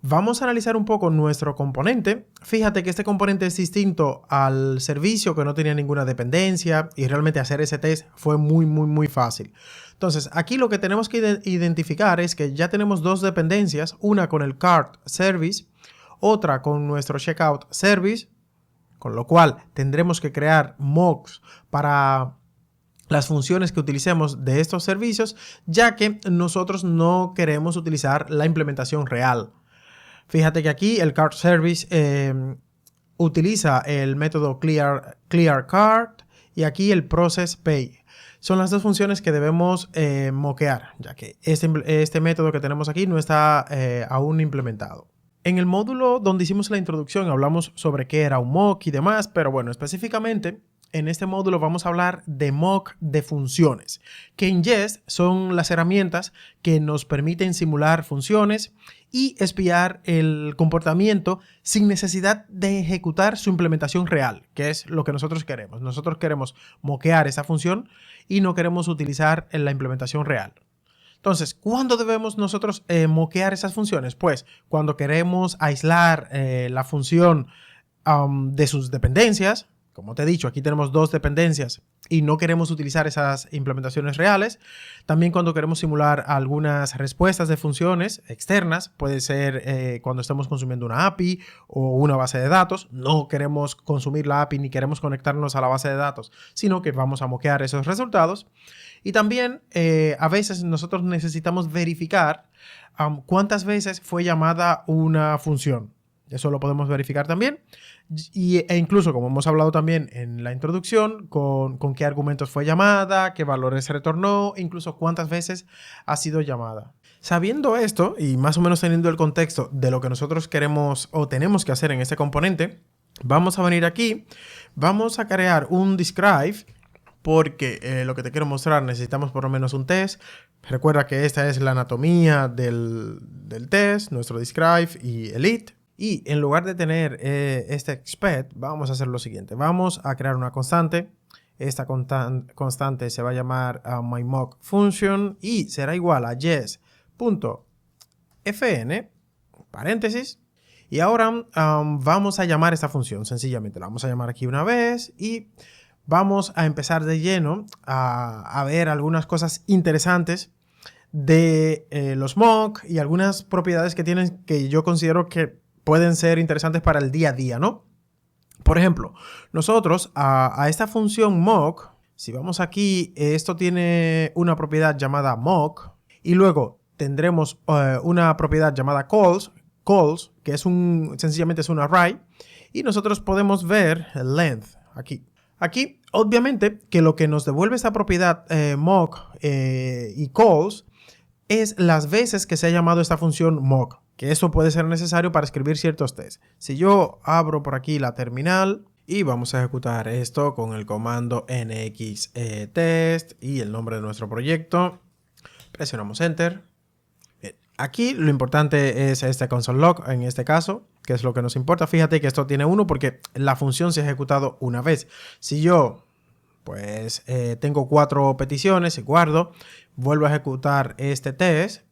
vamos a analizar un poco nuestro componente. Fíjate que este componente es distinto al servicio que no tenía ninguna dependencia y realmente hacer ese test fue muy fácil. Entonces, aquí lo que tenemos que identificar es que ya tenemos dos dependencias, una con el cart service, otra con nuestro checkout service, con lo cual tendremos que crear mocks para las funciones que utilicemos de estos servicios, ya que nosotros no queremos utilizar la implementación real. Fíjate que aquí el cart service utiliza el método clear cart y aquí el process pay. Son las dos funciones que debemos mockear, ya que este método que tenemos aquí no está aún implementado. En el módulo donde hicimos la introducción hablamos sobre qué era un mock y demás, pero bueno, específicamente en este módulo vamos a hablar de mock de funciones, que en Jest son las herramientas que nos permiten simular funciones y espiar el comportamiento sin necesidad de ejecutar su implementación real, que es lo que nosotros queremos. Nosotros queremos mockear esa función y no queremos utilizar la implementación real. Entonces, ¿cuándo debemos nosotros mockear esas funciones? Pues cuando queremos aislar la función de sus dependencias. Como te he dicho, aquí tenemos dos dependencias y no queremos utilizar esas implementaciones reales. También cuando queremos simular algunas respuestas de funciones externas, puede ser cuando estamos consumiendo una API o una base de datos. No queremos consumir la API ni queremos conectarnos a la base de datos, sino que vamos a mockear esos resultados. Y también a veces nosotros necesitamos verificar cuántas veces fue llamada una función. Eso lo podemos verificar también. E incluso, como hemos hablado también en la introducción, con qué argumentos fue llamada, qué valores retornó, incluso cuántas veces ha sido llamada. Sabiendo esto y más o menos teniendo el contexto de lo que nosotros queremos o tenemos que hacer en este componente, vamos a venir aquí, vamos a crear un describe, porque lo que te quiero mostrar necesitamos por lo menos un test. Recuerda que esta es la anatomía del test, nuestro describe y el it. Y en lugar de tener este expect, vamos a hacer lo siguiente. Vamos a crear una constante. Esta constante se va a llamar myMock function y será igual a jest.fn, paréntesis. Y ahora vamos a llamar esta función sencillamente. La vamos a llamar aquí una vez y vamos a empezar de lleno a ver algunas cosas interesantes de los mock y algunas propiedades que tienen que yo considero que pueden ser interesantes para el día a día, ¿no? Por ejemplo, nosotros a esta función mock, si vamos aquí, esto tiene una propiedad llamada mock y luego tendremos una propiedad llamada calls, que es sencillamente es un array y nosotros podemos ver el length aquí. Aquí, obviamente, que lo que nos devuelve esta propiedad mock y calls es las veces que se ha llamado esta función mock, que eso puede ser necesario para escribir ciertos tests. Si yo abro por aquí la terminal y vamos a ejecutar esto con el comando nx-test y el nombre de nuestro proyecto, presionamos Enter. Bien. Aquí lo importante es este console log en este caso, que es lo que nos importa. Fíjate que esto tiene 1 porque la función se ha ejecutado una vez. Si yo tengo 4 peticiones y guardo, vuelvo a ejecutar este test.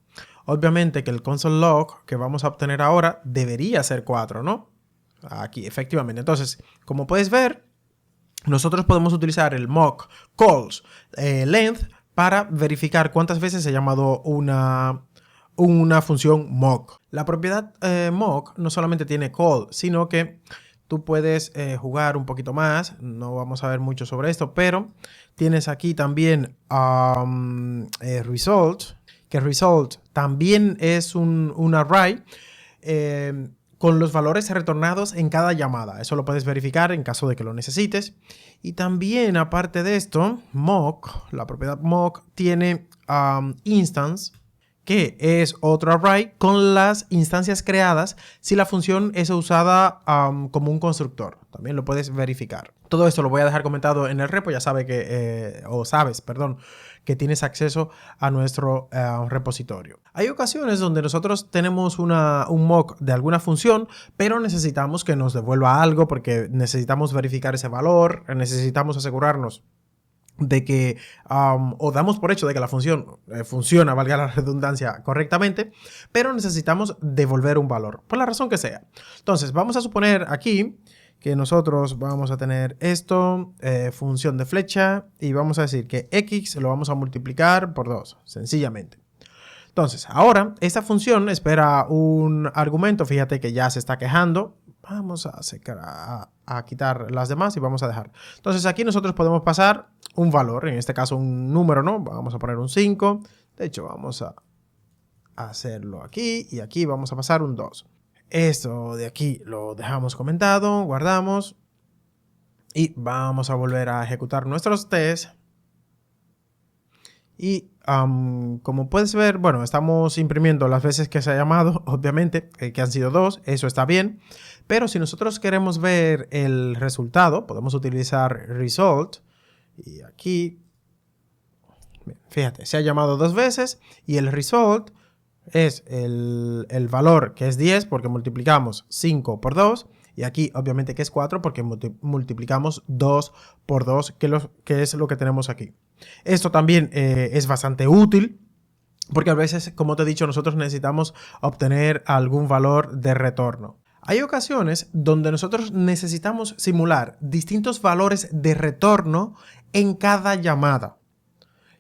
Obviamente que el console log que vamos a obtener ahora debería ser 4, ¿no? Aquí, efectivamente. Entonces, como puedes ver, nosotros podemos utilizar el mock calls length para verificar cuántas veces se ha llamado una función mock. La propiedad mock no solamente tiene call, sino que tú puedes jugar un poquito más. No vamos a ver mucho sobre esto, pero tienes aquí también result, que result también es un array con los valores retornados en cada llamada. Eso lo puedes verificar en caso de que lo necesites. Y también, aparte de esto, mock, la propiedad mock tiene instance, que es otro array con las instancias creadas si la función es usada como un constructor. También lo puedes verificar. Todo esto lo voy a dejar comentado en el repo. Ya sabes que tienes acceso a nuestro repositorio. Hay ocasiones donde nosotros tenemos un mock de alguna función, pero necesitamos que nos devuelva algo porque necesitamos verificar ese valor, necesitamos asegurarnos de que, o damos por hecho de que la función funciona, valga la redundancia, correctamente, pero necesitamos devolver un valor, por la razón que sea. Entonces, vamos a suponer aquí que nosotros vamos a tener esto, función de flecha, y vamos a decir que x lo vamos a multiplicar por 2, sencillamente. Entonces, ahora, esta función espera un argumento, fíjate que ya se está quejando. Vamos a quitar las demás y vamos a dejar. Entonces aquí nosotros podemos pasar un valor, en este caso un número, ¿no? Vamos a poner un 5. De hecho, vamos a hacerlo aquí y aquí vamos a pasar un 2. Esto de aquí lo dejamos comentado, guardamos y vamos a volver a ejecutar nuestros tests. Y como puedes ver, bueno, estamos imprimiendo las veces que se ha llamado, obviamente, que han sido 2, eso está bien. Pero si nosotros queremos ver el resultado, podemos utilizar result. Y aquí, fíjate, se ha llamado 2 veces y el result es el valor que es 10 porque multiplicamos 5 por 2. Y aquí obviamente que es 4 porque multiplicamos 2 por 2, que es lo que tenemos aquí. Esto también es bastante útil porque a veces, como te he dicho, nosotros necesitamos obtener algún valor de retorno. Hay ocasiones donde nosotros necesitamos simular distintos valores de retorno en cada llamada.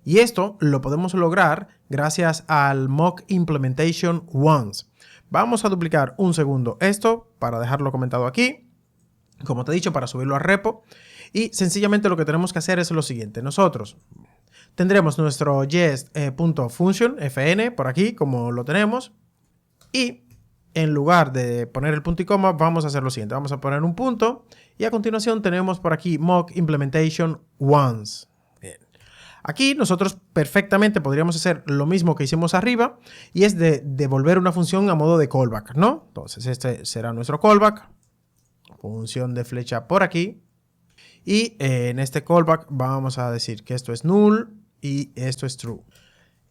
Y esto lo podemos lograr gracias al mock implementation once. Vamos a duplicar un segundo esto para dejarlo comentado aquí, como te he dicho, para subirlo a repo. Y sencillamente lo que tenemos que hacer es lo siguiente. Nosotros tendremos nuestro jest.function, fn, por aquí, como lo tenemos. Y en lugar de poner el punto y coma, vamos a hacer lo siguiente. Vamos a poner un punto y a continuación tenemos por aquí mock implementation once. Bien. Aquí nosotros perfectamente podríamos hacer lo mismo que hicimos arriba y es de devolver una función a modo de callback, ¿no? Entonces este será nuestro callback, función de flecha por aquí. Y en este callback vamos a decir que esto es null y esto es true.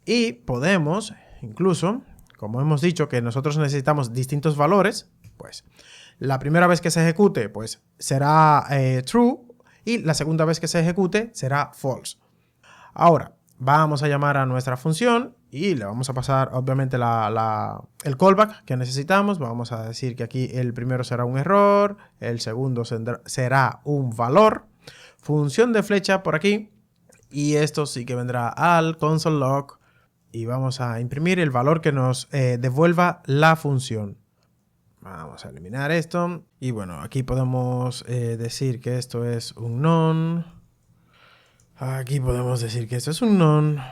Y podemos incluso, como hemos dicho que nosotros necesitamos distintos valores, pues la primera vez que se ejecute pues será true y la segunda vez que se ejecute será false. Ahora vamos a llamar a nuestra función y le vamos a pasar obviamente el callback que necesitamos. Vamos a decir que aquí el primero será un error, el segundo será un valor, función de flecha por aquí y esto sí que vendrá al console log. Y vamos a imprimir el valor que nos devuelva la función. Vamos a eliminar esto. Y bueno, aquí podemos decir que esto es un none. Aquí podemos decir que esto es un none.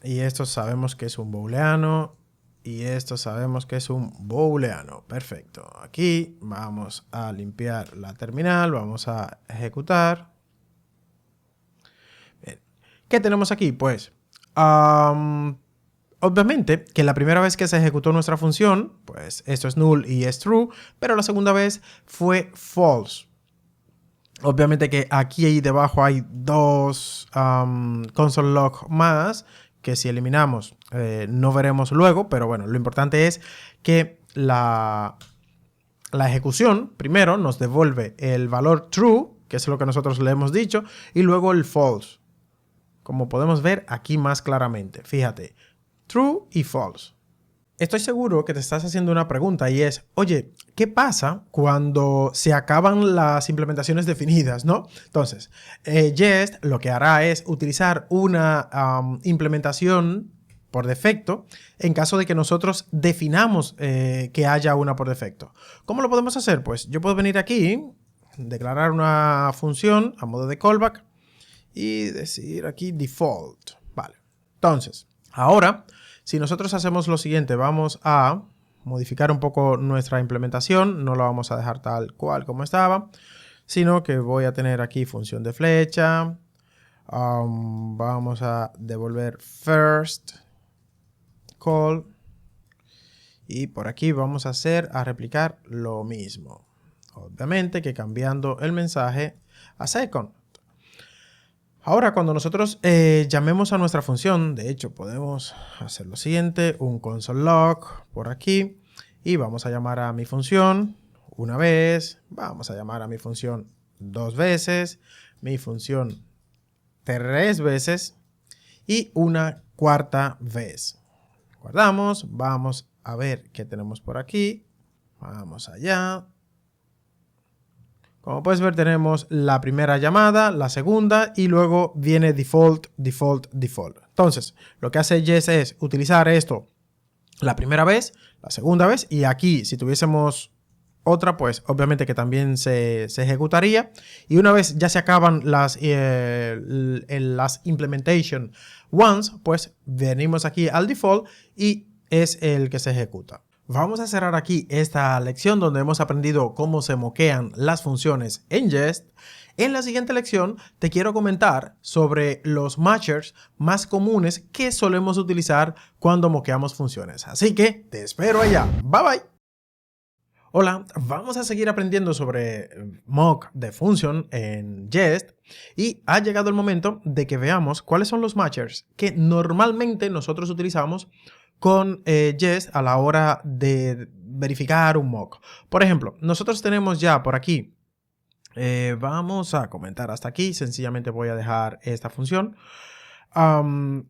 Y esto sabemos que es un booleano. Y esto sabemos que es un booleano. Perfecto. Aquí vamos a limpiar la terminal. Vamos a ejecutar. Bien. ¿Qué tenemos aquí? Pues obviamente que la primera vez que se ejecutó nuestra función, pues esto es null y es true, pero la segunda vez fue false. Obviamente que aquí y debajo hay dos console log más que si eliminamos no veremos luego, pero bueno, lo importante es que la ejecución primero nos devuelve el valor true, que es lo que nosotros le hemos dicho, y luego el false, como podemos ver aquí más claramente. Fíjate. True y false. Estoy seguro que te estás haciendo una pregunta y es, oye, ¿qué pasa cuando se acaban las implementaciones definidas, ¿no? Entonces, Jest lo que hará es utilizar una implementación por defecto en caso de que nosotros definamos que haya una por defecto. ¿Cómo lo podemos hacer? Pues yo puedo venir aquí, declarar una función a modo de callback y decir aquí default. Vale. Entonces, ahora, si nosotros hacemos lo siguiente, vamos a modificar un poco nuestra implementación, no la vamos a dejar tal cual como estaba, sino que voy a tener aquí función de flecha, vamos a devolver first call. Y por aquí vamos a replicar lo mismo. Obviamente que cambiando el mensaje a second. Ahora cuando nosotros llamemos a nuestra función, de hecho podemos hacer lo siguiente, un console log por aquí. Y vamos a llamar a mi función una vez, vamos a llamar a mi función 2 veces, mi función 3 veces y una 4ª vez. Guardamos, vamos a ver qué tenemos por aquí. Vamos allá. Como puedes ver, tenemos la primera llamada, la segunda y luego viene default, default, default. Entonces, lo que hace Jest es utilizar esto la primera vez, la segunda vez y aquí, si tuviésemos otra, pues obviamente que también se ejecutaría. Y una vez ya se acaban las implementation once, pues venimos aquí al default y es el que se ejecuta. Vamos a cerrar aquí esta lección donde hemos aprendido cómo se moquean las funciones en Jest. En la siguiente lección te quiero comentar sobre los matchers más comunes que solemos utilizar cuando moqueamos funciones. Así que te espero allá. Bye bye. Hola, vamos a seguir aprendiendo sobre mock de función en Jest y ha llegado el momento de que veamos cuáles son los matchers que normalmente nosotros utilizamos con Jest a la hora de verificar un mock. Por ejemplo, nosotros tenemos ya por aquí, vamos a comentar hasta aquí, sencillamente voy a dejar esta función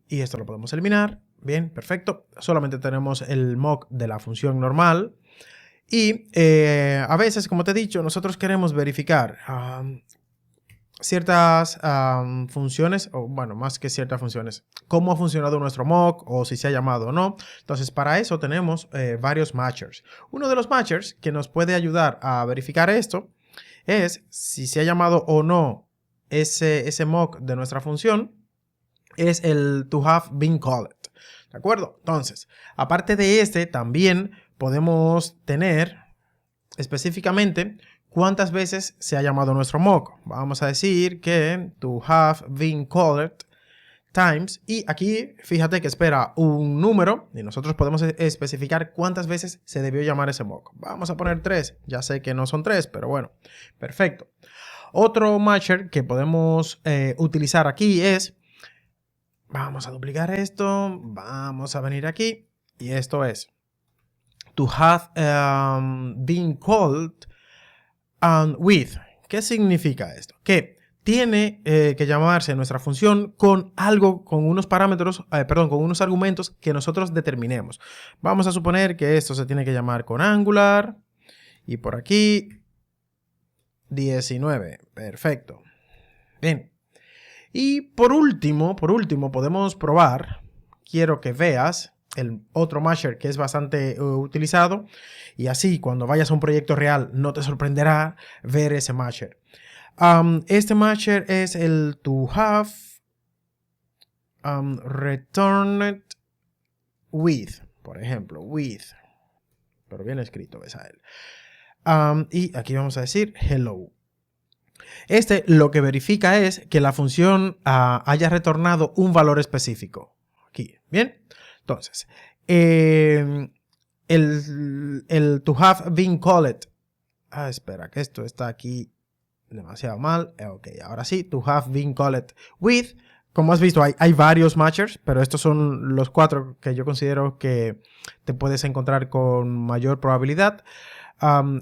y esto lo podemos eliminar. Bien, perfecto, solamente tenemos el mock de la función normal. Y a veces, como te he dicho, nosotros queremos verificar ciertas funciones, o bueno, más que ciertas funciones, cómo ha funcionado nuestro mock o si se ha llamado o no. Entonces, para eso tenemos varios matchers. Uno de los matchers que nos puede ayudar a verificar esto es si se ha llamado o no ese mock de nuestra función, es el to have been called. ¿De acuerdo? Entonces, aparte de este, también podemos tener específicamente cuántas veces se ha llamado nuestro mock. Vamos a decir que to have been called times y aquí fíjate que espera un número y nosotros podemos especificar cuántas veces se debió llamar ese mock. Vamos a poner 3, ya sé que no son 3, pero bueno, perfecto. Otro matcher que podemos utilizar aquí es, vamos a duplicar esto, vamos a venir aquí y esto es to have been called with. ¿Qué significa esto? Que tiene que llamarse nuestra función con algo, con unos parámetros, con unos argumentos que nosotros determinemos. Vamos a suponer que esto se tiene que llamar con Angular y por aquí 19. Perfecto. Bien. Y por último podemos probar, quiero que veas el otro matcher que es bastante utilizado y así cuando vayas a un proyecto real no te sorprenderá ver ese matcher. Este matcher es el to have returned with, por ejemplo, with, pero bien escrito, ves a él. Y aquí vamos a decir hello. Este lo que verifica es que la función haya retornado un valor específico. Aquí, ¿bien? Entonces, el to have been called. Espera, que esto está aquí demasiado mal. Ok, ahora sí, to have been called with. Como has visto, hay varios matchers, pero estos son los 4 que yo considero que te puedes encontrar con mayor probabilidad.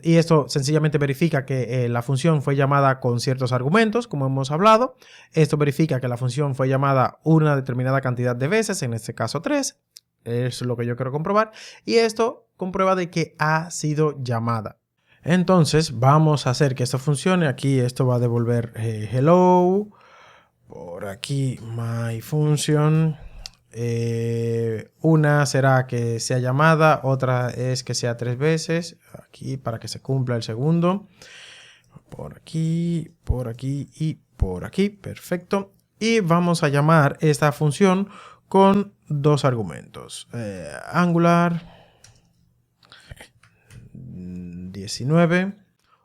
Y esto sencillamente verifica que la función fue llamada con ciertos argumentos, como hemos hablado. Esto verifica que la función fue llamada una determinada cantidad de veces, en este caso 3. Es lo que yo quiero comprobar. Y esto comprueba de que ha sido llamada. Entonces vamos a hacer que esto funcione. Aquí esto va a devolver hello. Por aquí my function. Una será que sea llamada, otra es que sea 3 veces, aquí para que se cumpla el segundo, por aquí y por aquí, perfecto. Y vamos a llamar esta función con 2 argumentos, Angular 19.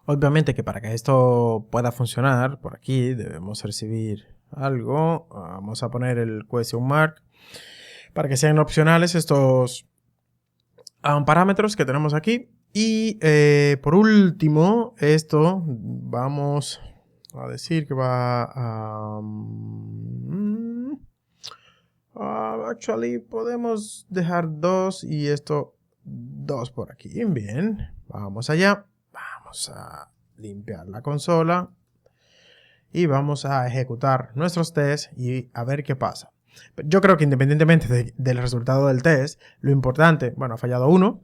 Obviamente que para que esto pueda funcionar, por aquí debemos recibir algo, vamos a poner el question mark. para que sean opcionales estos parámetros que tenemos aquí. Y por último, esto vamos a decir que va a... actually, podemos dejar 2 y esto 2 por aquí. Bien, vamos allá. Vamos a limpiar la consola y vamos a ejecutar nuestros tests y a ver qué pasa. Yo creo que independientemente del resultado del test, lo importante, bueno, ha fallado uno.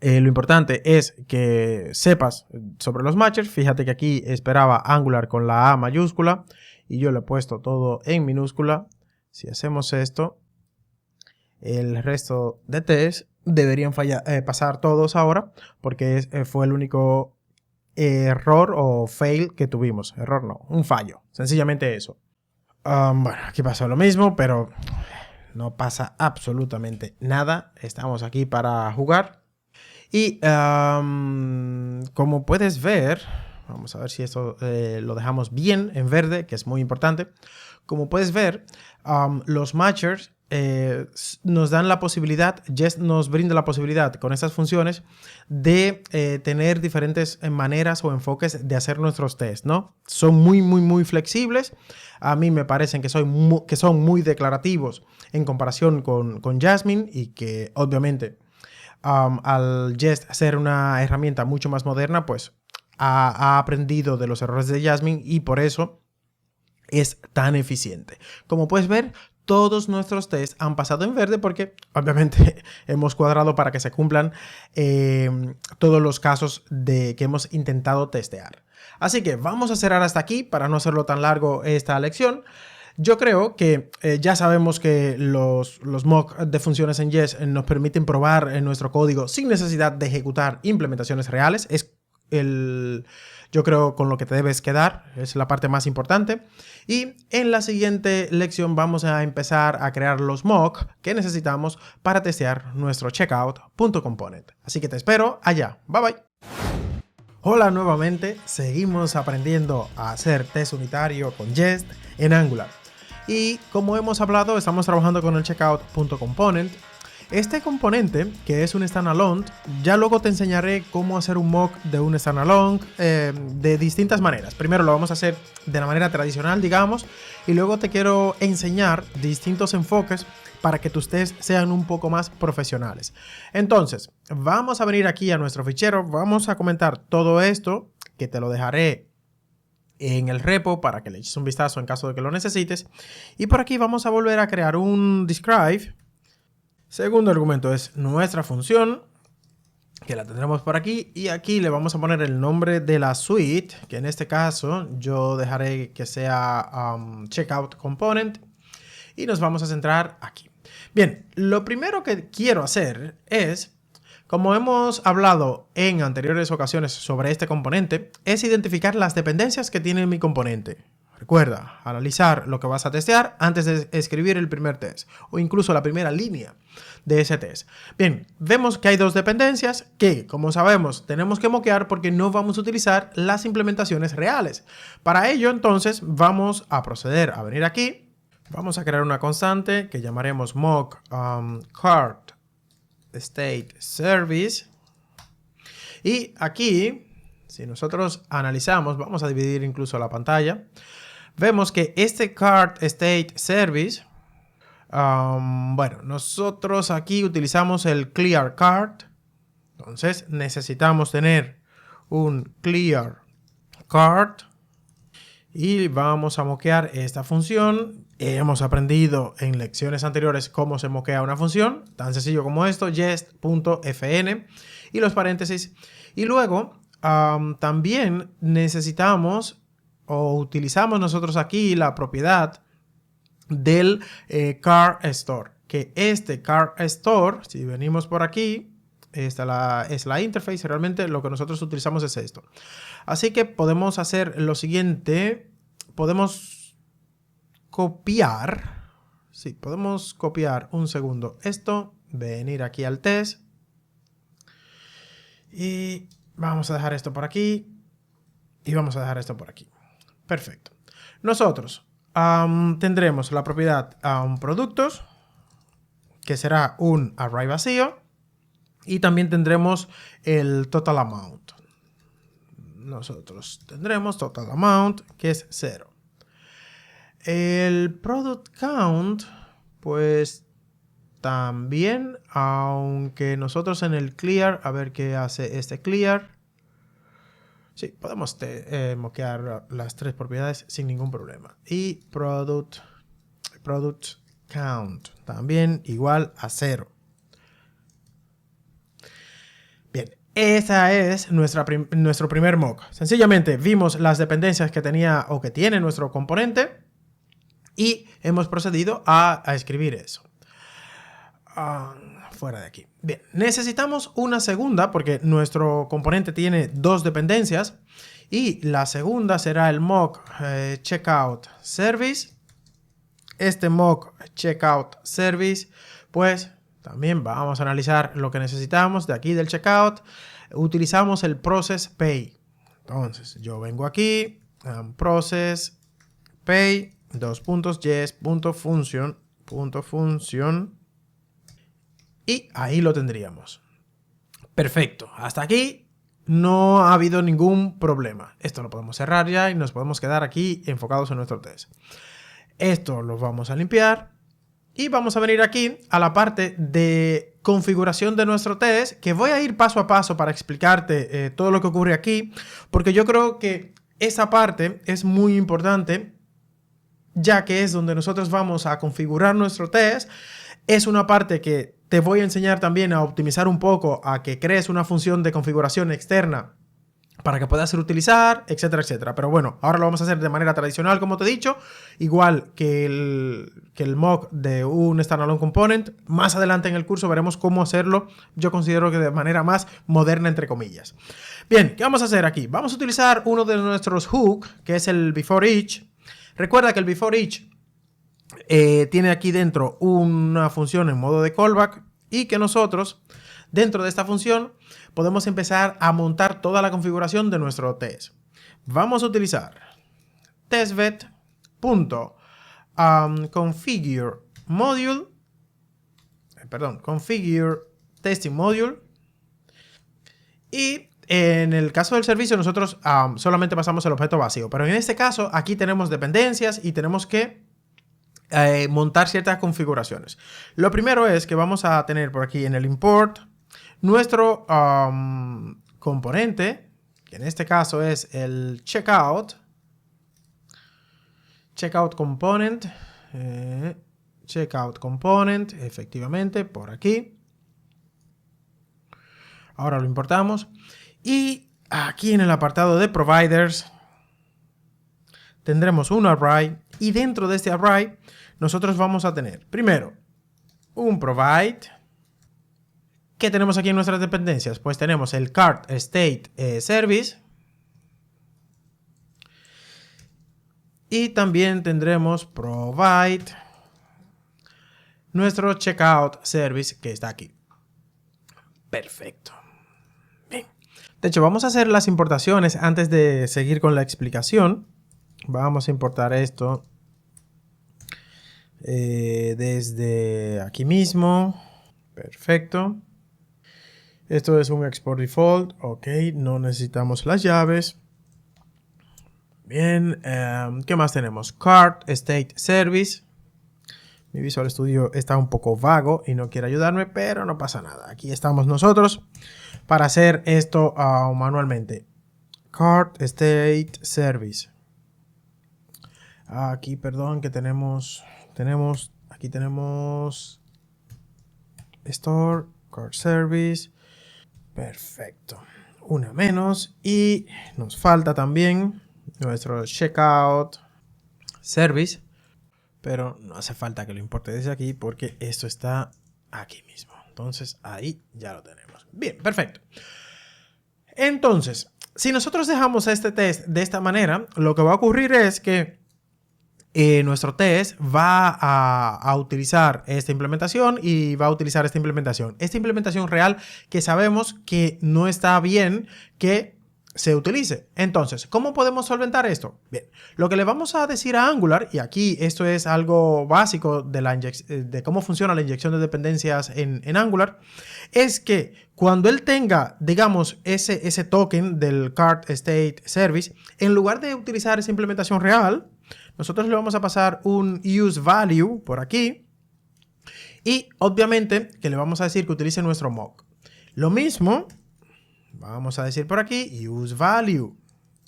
Lo importante es que sepas sobre los matchers. Fíjate que aquí esperaba Angular con la A mayúscula y yo le he puesto todo en minúscula. Si hacemos esto, el resto de test deberían pasar todos ahora porque fue el único error o fail que tuvimos. Error no, un fallo. Sencillamente eso. Bueno, aquí pasó lo mismo, pero no pasa absolutamente nada. Estamos aquí para jugar. Y como puedes ver, vamos a ver si esto lo dejamos bien en verde, que es muy importante. Como puedes ver, los matchers nos dan la posibilidad, Jest nos brinda la posibilidad con estas funciones de tener diferentes maneras o enfoques de hacer nuestros tests, ¿no? Son muy flexibles. A mí me parecen que son muy declarativos en comparación con Jasmine y que obviamente al Jest ser una herramienta mucho más moderna, pues ha aprendido de los errores de Jasmine y por eso es tan eficiente. Como puedes ver, todos nuestros tests han pasado en verde porque obviamente hemos cuadrado para que se cumplan todos los casos que hemos intentado testear. Así que vamos a cerrar hasta aquí para no hacerlo tan largo esta lección. Yo creo que ya sabemos que los mock de funciones en Jest nos permiten probar en nuestro código sin necesidad de ejecutar implementaciones reales. Yo creo con lo que te debes quedar, es la parte más importante. Y en la siguiente lección vamos a empezar a crear los mock que necesitamos para testear nuestro checkout.component. Así que te espero allá. Bye bye. Hola nuevamente, seguimos aprendiendo a hacer test unitario con Jest en Angular. Y como hemos hablado, estamos trabajando con el checkout.component. Este componente, que es un standalone, ya luego te enseñaré cómo hacer un mock de un standalone de distintas maneras. Primero lo vamos a hacer de la manera tradicional, digamos, y luego te quiero enseñar distintos enfoques para que tus tests sean un poco más profesionales. Entonces, vamos a venir aquí a nuestro fichero, vamos a comentar todo esto, que te lo dejaré en el repo para que le eches un vistazo en caso de que lo necesites. Y por aquí vamos a volver a crear un describe. Segundo argumento es nuestra función, que la tendremos por aquí. Y aquí le vamos a poner el nombre de la suite, que en este caso yo dejaré que sea checkout component. Y nos vamos a centrar aquí. Bien, lo primero que quiero hacer es, como hemos hablado en anteriores ocasiones sobre este componente, es identificar las dependencias que tiene mi componente. Recuerda, analizar lo que vas a testear antes de escribir el primer test o incluso la primera línea de ese test. Bien, vemos que hay dos dependencias que, como sabemos, tenemos que moquear porque no vamos a utilizar las implementaciones reales. Para ello, entonces, vamos a proceder a venir aquí. Vamos a crear una constante que llamaremos mock card state service. Y aquí, si nosotros analizamos, vamos a dividir incluso la pantalla. Vemos que este card state service, bueno, nosotros aquí utilizamos el clear card. Entonces necesitamos tener un clear card y vamos a moquear esta función. Hemos aprendido en lecciones anteriores cómo se moquea una función, tan sencillo como esto, jest.fn y los paréntesis. Y luego también necesitamos o utilizamos nosotros aquí la propiedad del car store, que este car store, si venimos por aquí, esta es la interface, realmente lo que nosotros utilizamos es esto. Así que podemos hacer lo siguiente, podemos copiar, sí, podemos copiar un segundo esto, venir aquí al test y vamos a dejar esto por aquí y vamos a dejar esto por aquí. Perfecto. Nosotros tendremos la propiedad productos que será un array vacío. Y también tendremos el total amount. Nosotros tendremos total amount, que es 0. El product count, pues también, aunque nosotros en el clear, a ver qué hace este clear. Sí, podemos moquear las tres propiedades sin ningún problema. Y product count, también igual a 0. Bien, esa es nuestro primer mock. Sencillamente vimos las dependencias que tenía o que tiene nuestro componente y hemos procedido a escribir eso. Fuera de aquí. Bien, necesitamos una segunda porque nuestro componente tiene dos dependencias y la segunda será el mock checkout service. Este mock checkout service, pues también vamos a analizar lo que necesitamos de aquí del checkout. Utilizamos el process pay. Entonces yo vengo aquí, process pay, yes.function. Y ahí lo tendríamos. Perfecto. Hasta aquí no ha habido ningún problema. Esto lo podemos cerrar ya y nos podemos quedar aquí enfocados en nuestro test. Esto lo vamos a limpiar. Y vamos a venir aquí a la parte de configuración de nuestro test, que voy a ir paso a paso para explicarte todo lo que ocurre aquí, porque yo creo que esa parte es muy importante, ya que es donde nosotros vamos a configurar nuestro test. Es una parte que te voy a enseñar también a optimizar un poco, a que crees una función de configuración externa para que puedas utilizar, etcétera, etcétera. Pero bueno, ahora lo vamos a hacer de manera tradicional, como te he dicho, igual que el mock de un standalone component. Más adelante en el curso veremos cómo hacerlo, yo considero que de manera más moderna, entre comillas. Bien, ¿qué vamos a hacer aquí? Vamos a utilizar uno de nuestros hooks, que es el before each. Recuerda que el before each tiene aquí dentro una función en modo de callback y que nosotros, dentro de esta función, podemos empezar a montar toda la configuración de nuestro test. Vamos a utilizar testbed.configure testing module. Y en el caso del servicio nosotros solamente pasamos el objeto vacío. Pero en este caso aquí tenemos dependencias y tenemos que montar ciertas configuraciones. Lo primero es que vamos a tener por aquí en el import nuestro componente, que en este caso es el checkout component, efectivamente, por aquí. Ahora lo importamos. Y aquí en el apartado de providers tendremos un array y dentro de este array nosotros vamos a tener primero un provide. ¿Qué tenemos aquí en nuestras dependencias? Pues tenemos el cart state service y también tendremos provide nuestro checkout service que está aquí. Perfecto. Bien. De hecho, vamos a hacer las importaciones antes de seguir con la explicación. Vamos a importar esto desde aquí mismo. Perfecto. Esto es un export default. Ok, no necesitamos las llaves. Bien, ¿qué más tenemos? Cart State Service. Mi Visual Studio está un poco vago y no quiere ayudarme, pero no pasa nada. Aquí estamos nosotros para hacer esto manualmente. Cart State Service. Aquí, perdón, que aquí tenemos Store, Cart Service. Perfecto. Una menos. Y nos falta también nuestro Checkout Service. Pero no hace falta que lo importe desde aquí porque esto está aquí mismo. Entonces ahí ya lo tenemos. Bien, perfecto. Entonces, si nosotros dejamos este test de esta manera, lo que va a ocurrir es que nuestro test va a utilizar esta implementación y va a utilizar esta implementación. Esta implementación real que sabemos que no está bien que se utilice. Entonces, ¿cómo podemos solventar esto? Bien, lo que le vamos a decir a Angular, y aquí esto es algo básico de cómo funciona la inyección de dependencias en Angular, es que cuando él tenga, digamos, ese token del card state service, en lugar de utilizar esa implementación real, nosotros le vamos a pasar un use value por aquí y obviamente que le vamos a decir que utilice nuestro mock. Lo mismo vamos a decir por aquí, use value,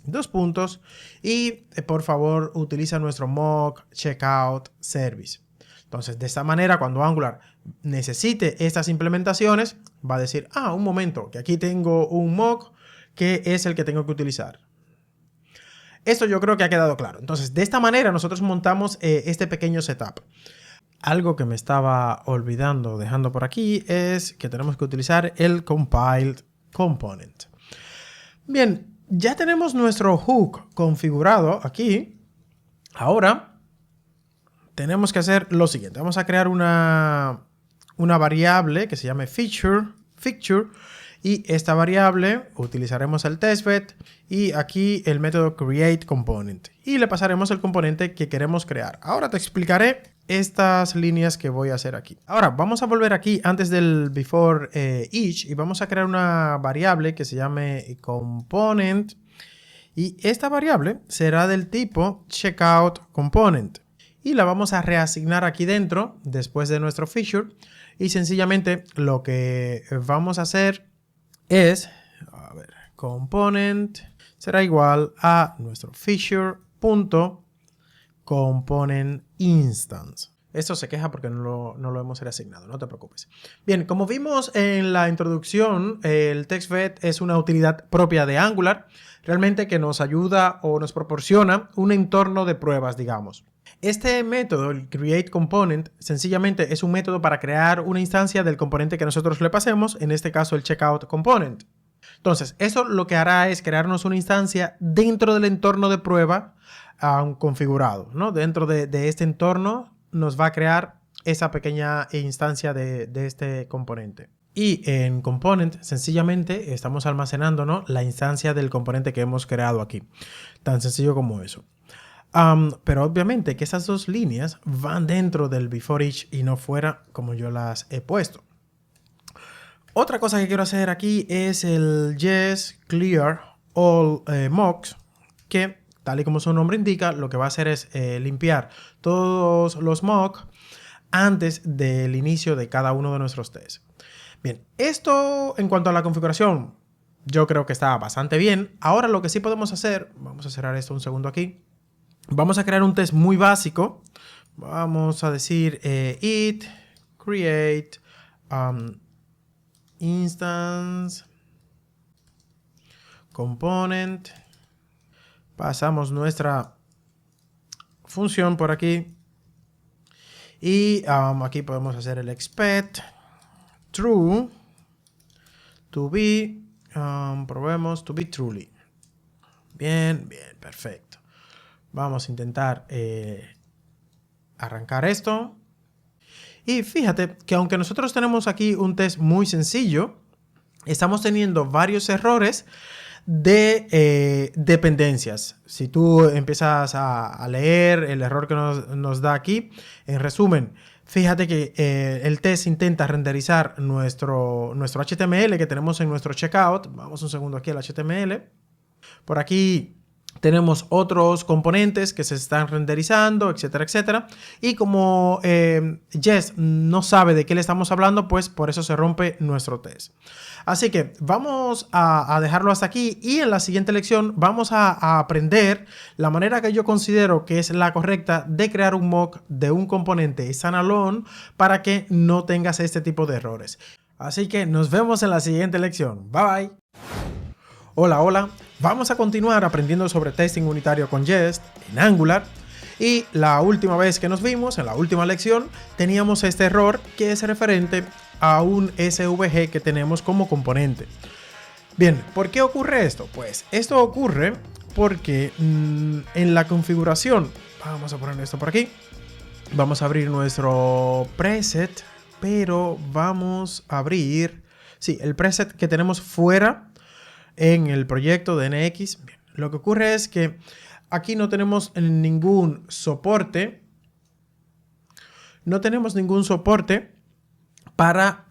dos puntos, y por favor utiliza nuestro mock checkout service. Entonces, de esta manera, cuando Angular necesite estas implementaciones, va a decir, un momento, que aquí tengo un mock que es el que tengo que utilizar. Esto yo creo que ha quedado claro. Entonces, de esta manera nosotros montamos este pequeño setup. Algo que me estaba olvidando, dejando por aquí, es que tenemos que utilizar el compiled component. Bien, ya tenemos nuestro hook configurado aquí. Ahora tenemos que hacer lo siguiente. Vamos a crear una variable que se llame feature, y esta variable utilizaremos el testbed y aquí el método createComponent y le pasaremos el componente que queremos crear. Ahora te explicaré estas líneas que voy a hacer aquí. Ahora vamos a volver aquí antes del before each y vamos a crear una variable que se llame component y esta variable será del tipo checkoutComponent y la vamos a reasignar aquí dentro después de nuestro feature y sencillamente lo que vamos a hacer es, component será igual a nuestro feature.componentInstance. Esto se queja porque no lo hemos reasignado, no te preocupes. Bien, como vimos en la introducción, el TextBed es una utilidad propia de Angular, realmente que nos ayuda o nos proporciona un entorno de pruebas, digamos. Este método, el createComponent, sencillamente es un método para crear una instancia del componente que nosotros le pasemos, en este caso el checkoutComponent. Entonces, eso lo que hará es crearnos una instancia dentro del entorno de prueba configurado, ¿no? Dentro de este entorno nos va a crear esa pequeña instancia de este componente. Y en component, sencillamente, estamos almacenando, ¿no?, la instancia del componente que hemos creado aquí. Tan sencillo como eso. Pero obviamente que esas dos líneas van dentro del before each y no fuera como yo las he puesto. Otra cosa que quiero hacer aquí es el yes clear all mocks, que tal y como su nombre indica, lo que va a hacer es limpiar todos los mocks antes del inicio de cada uno de nuestros tests. Bien, esto en cuanto a la configuración, yo creo que está bastante bien. Ahora lo que sí podemos hacer, vamos a cerrar esto un segundo aquí. Vamos a crear un test muy básico. Vamos a decir it create instance component. Pasamos nuestra función por aquí. Y aquí podemos hacer el expect true to be, probemos to be truly. Bien, perfecto. Vamos a intentar arrancar esto. Y fíjate que aunque nosotros tenemos aquí un test muy sencillo, estamos teniendo varios errores de dependencias. Si tú empiezas a leer el error que nos da aquí, en resumen, fíjate que el test intenta renderizar nuestro HTML que tenemos en nuestro checkout. Vamos un segundo aquí al HTML. Por aquí tenemos otros componentes que se están renderizando, etcétera, etcétera. Y como Jess no sabe de qué le estamos hablando, pues por eso se rompe nuestro test. Así que vamos a dejarlo hasta aquí y en la siguiente lección vamos a aprender la manera que yo considero que es la correcta de crear un mock de un componente standalone para que no tengas este tipo de errores. Así que nos vemos en la siguiente lección. Bye bye. Hola. Vamos a continuar aprendiendo sobre testing unitario con Jest en Angular. Y la última vez que nos vimos, en la última lección, teníamos este error que es referente a un SVG que tenemos como componente. Bien, ¿por qué ocurre esto? Pues esto ocurre porque en la configuración, vamos a poner esto por aquí, vamos a abrir nuestro preset, pero vamos a abrir, sí, el preset que tenemos fuera en el proyecto de NX. Bien, lo que ocurre es que aquí no tenemos ningún soporte. No tenemos ningún soporte para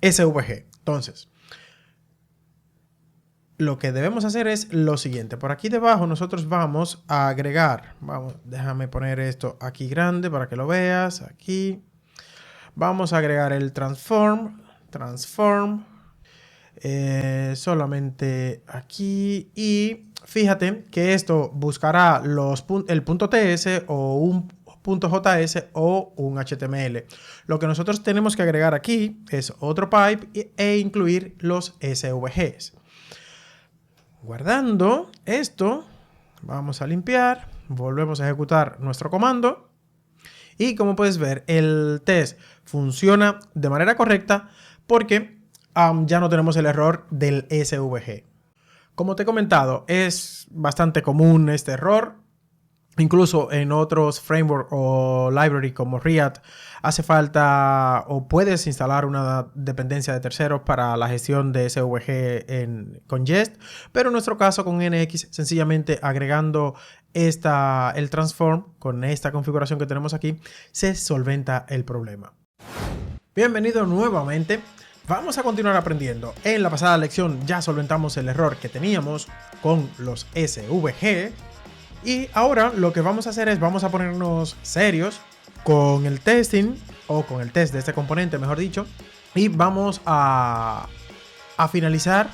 SVG. Entonces, lo que debemos hacer es lo siguiente. Por aquí debajo nosotros vamos a agregar. Déjame poner esto aquí grande para que lo veas. Aquí. Vamos a agregar el transform. Solamente aquí. Y fíjate que esto buscará el punto .ts o un punto .js o un HTML. Lo que nosotros tenemos que agregar aquí es otro pipe e incluir los SVGs. Guardando esto, vamos a limpiar, volvemos a ejecutar nuestro comando y como puedes ver el test funciona de manera correcta porque ya no tenemos el error del SVG. Como te he comentado, es bastante común este error. Incluso en otros frameworks o library como React hace falta o puedes instalar una dependencia de terceros para la gestión de SVG con Jest, pero en nuestro caso con NX sencillamente agregando el transform con esta configuración que tenemos aquí se solventa el problema. Bienvenido nuevamente. Vamos a continuar aprendiendo. En la pasada lección ya solventamos el error que teníamos con los SVG. Y ahora lo que vamos a hacer es vamos a ponernos serios con el testing o con el test de este componente, mejor dicho, y vamos a finalizar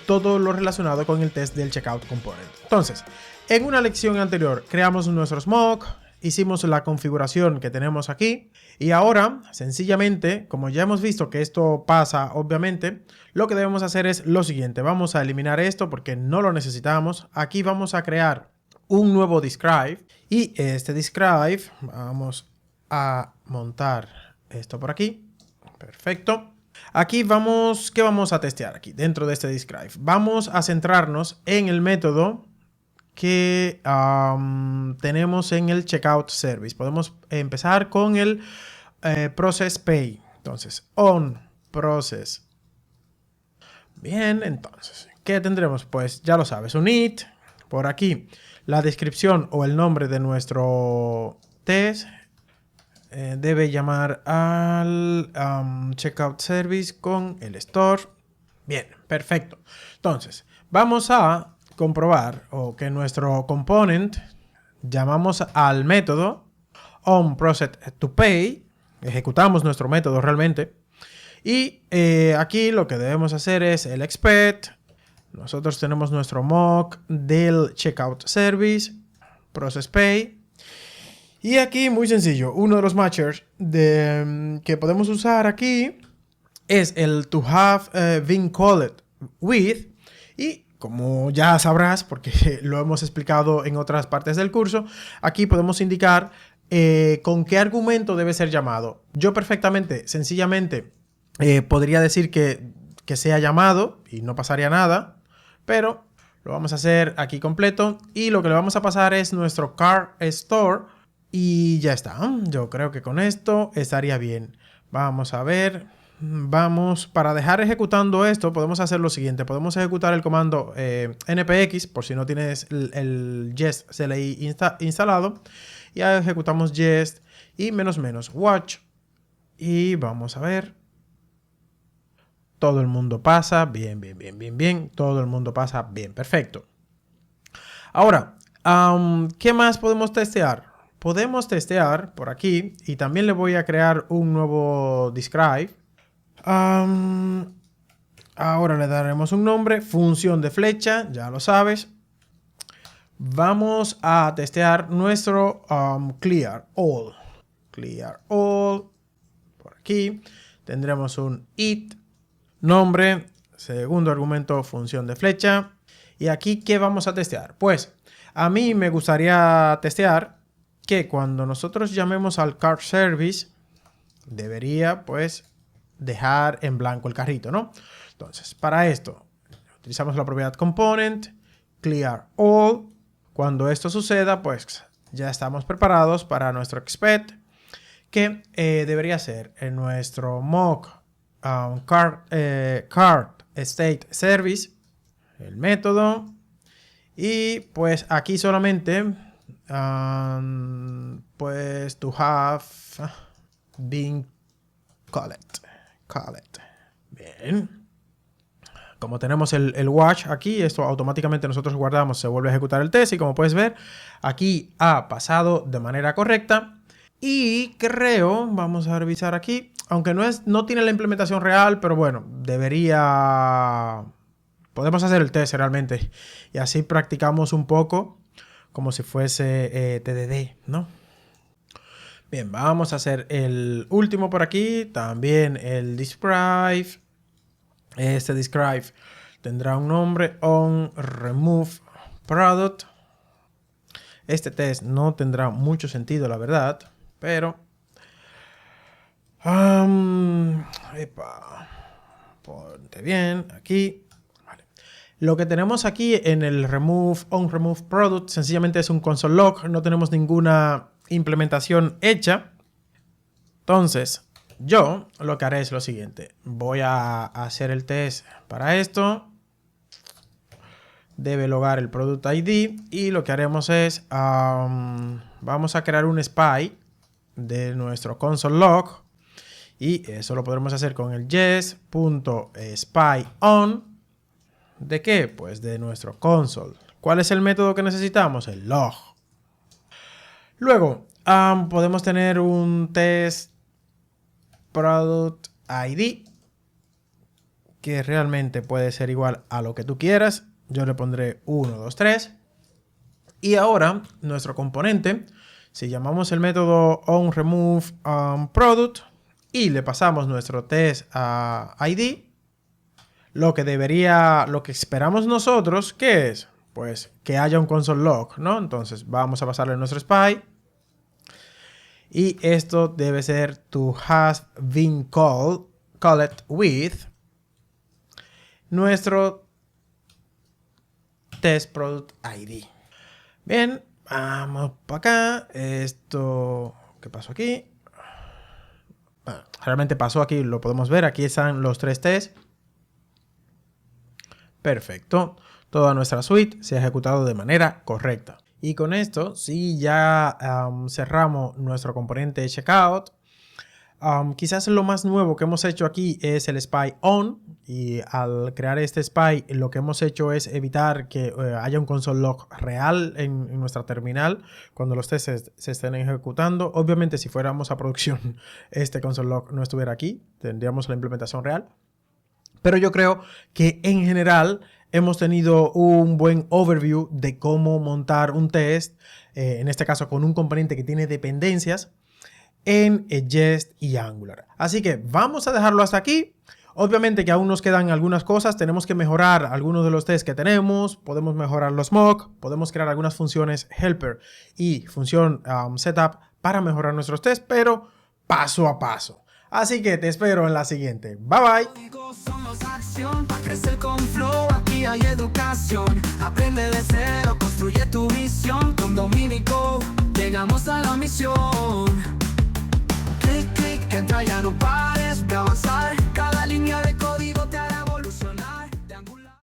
todo lo relacionado con el test del checkout component. Entonces, en una lección anterior creamos nuestros mock, hicimos la configuración que tenemos aquí y ahora sencillamente, como ya hemos visto que esto pasa obviamente, lo que debemos hacer es lo siguiente. Vamos a eliminar esto porque no lo necesitamos. Aquí vamos a crear un nuevo describe y este describe vamos a montar esto por aquí. Perfecto. Aquí vamos, ¿qué vamos a testear aquí dentro de este describe? Vamos a centrarnos en el método que tenemos en el checkout service. Podemos empezar con el process pay. Entonces, on process. Bien, entonces, ¿qué tendremos? Pues ya lo sabes, un it. Por aquí, la descripción o el nombre de nuestro test debe llamar al checkout service con el store. Bien, perfecto. Entonces, vamos a comprobar o que nuestro component llamamos al método onProcessToPay, ejecutamos nuestro método realmente y aquí lo que debemos hacer es el expect. Nosotros tenemos nuestro mock del checkout service processPay y aquí muy sencillo, uno de los matchers que podemos usar aquí es el to have been called with y como ya sabrás, porque lo hemos explicado en otras partes del curso, aquí podemos indicar con qué argumento debe ser llamado. Yo perfectamente, sencillamente, podría decir que sea llamado y no pasaría nada, pero lo vamos a hacer aquí completo y lo que le vamos a pasar es nuestro car store y ya está. Yo creo que con esto estaría bien. Vamos a ver. Para dejar ejecutando esto, podemos hacer lo siguiente. Podemos ejecutar el comando npx, por si no tienes el jest CLI instalado. Ya ejecutamos jest y -- watch. Y vamos a ver. Todo el mundo pasa. Bien. Todo el mundo pasa. Bien, perfecto. Ahora, ¿qué más podemos testear? Podemos testear por aquí y también le voy a crear un nuevo describe. Ahora le daremos un nombre, función de flecha, ya lo sabes. Vamos a testear nuestro clear all. Por aquí tendremos un it, nombre, segundo argumento, función de flecha. Y aquí, ¿qué vamos a testear? Pues a mí me gustaría testear que cuando nosotros llamemos al cart service, debería pues dejar en blanco el carrito, ¿no? Entonces, para esto, utilizamos la propiedad component, clear all. Cuando esto suceda, pues ya estamos preparados para nuestro expect, que debería ser en nuestro mock cart state service, el método, y pues aquí solamente pues to have been called. Bien. Como tenemos el watch aquí, esto automáticamente nosotros guardamos, se vuelve a ejecutar el test y como puedes ver, aquí ha pasado de manera correcta. Y creo, vamos a revisar aquí, aunque no tiene la implementación real, pero bueno, podemos hacer el test realmente. Y así practicamos un poco como si fuese TDD, ¿no? Bien, vamos a hacer el último por aquí, también el describe. Este describe tendrá un nombre on remove product. Este test no tendrá mucho sentido, la verdad, pero ponte bien aquí. Vale. Lo que tenemos aquí en el remove on remove product sencillamente es un console log, no tenemos ninguna implementación hecha. Entonces yo lo que haré es lo siguiente. Voy a hacer el test para esto. Debe logar el product ID. Y lo que haremos es... vamos a crear un spy de nuestro console log. Y eso lo podremos hacer con el yes.spyOn. ¿De qué? Pues de nuestro console. ¿Cuál es el método que necesitamos? El log. Luego, podemos tener un test product ID que realmente puede ser igual a lo que tú quieras. Yo le pondré 1, 2, 3. Y ahora nuestro componente, si llamamos el método onRemove product y le pasamos nuestro test ID, lo que esperamos nosotros, ¿qué es? Pues que haya un console log, ¿no? Entonces vamos a pasarle nuestro spy. Y esto debe ser to has been called with nuestro test product ID. Bien, vamos para acá. Esto, ¿qué pasó aquí? Bueno, realmente pasó aquí, lo podemos ver. Aquí están los 3 tests. Perfecto. Toda nuestra suite se ha ejecutado de manera correcta. Y con esto, si ya cerramos nuestro componente checkout, quizás lo más nuevo que hemos hecho aquí es el spy on. Y al crear este spy, lo que hemos hecho es evitar que haya un console log real en nuestra terminal cuando los tests se estén ejecutando. Obviamente, si fuéramos a producción, este console log no estuviera aquí. Tendríamos la implementación real. Pero yo creo que en general hemos tenido un buen overview de cómo montar un test, en este caso con un componente que tiene dependencias en Jest y Angular. Así que vamos a dejarlo hasta aquí. Obviamente que aún nos quedan algunas cosas, tenemos que mejorar algunos de los tests que tenemos, podemos mejorar los mock, podemos crear algunas funciones helper y función setup para mejorar nuestros tests, pero paso a paso. Así que te espero en la siguiente. Bye bye. Somos acción, para crecer con flow, aquí hay educación. Aprende de cero, construye tu visión. Con Dominico llegamos a la misión. Clic, clic, entra, ya no pares de avanzar.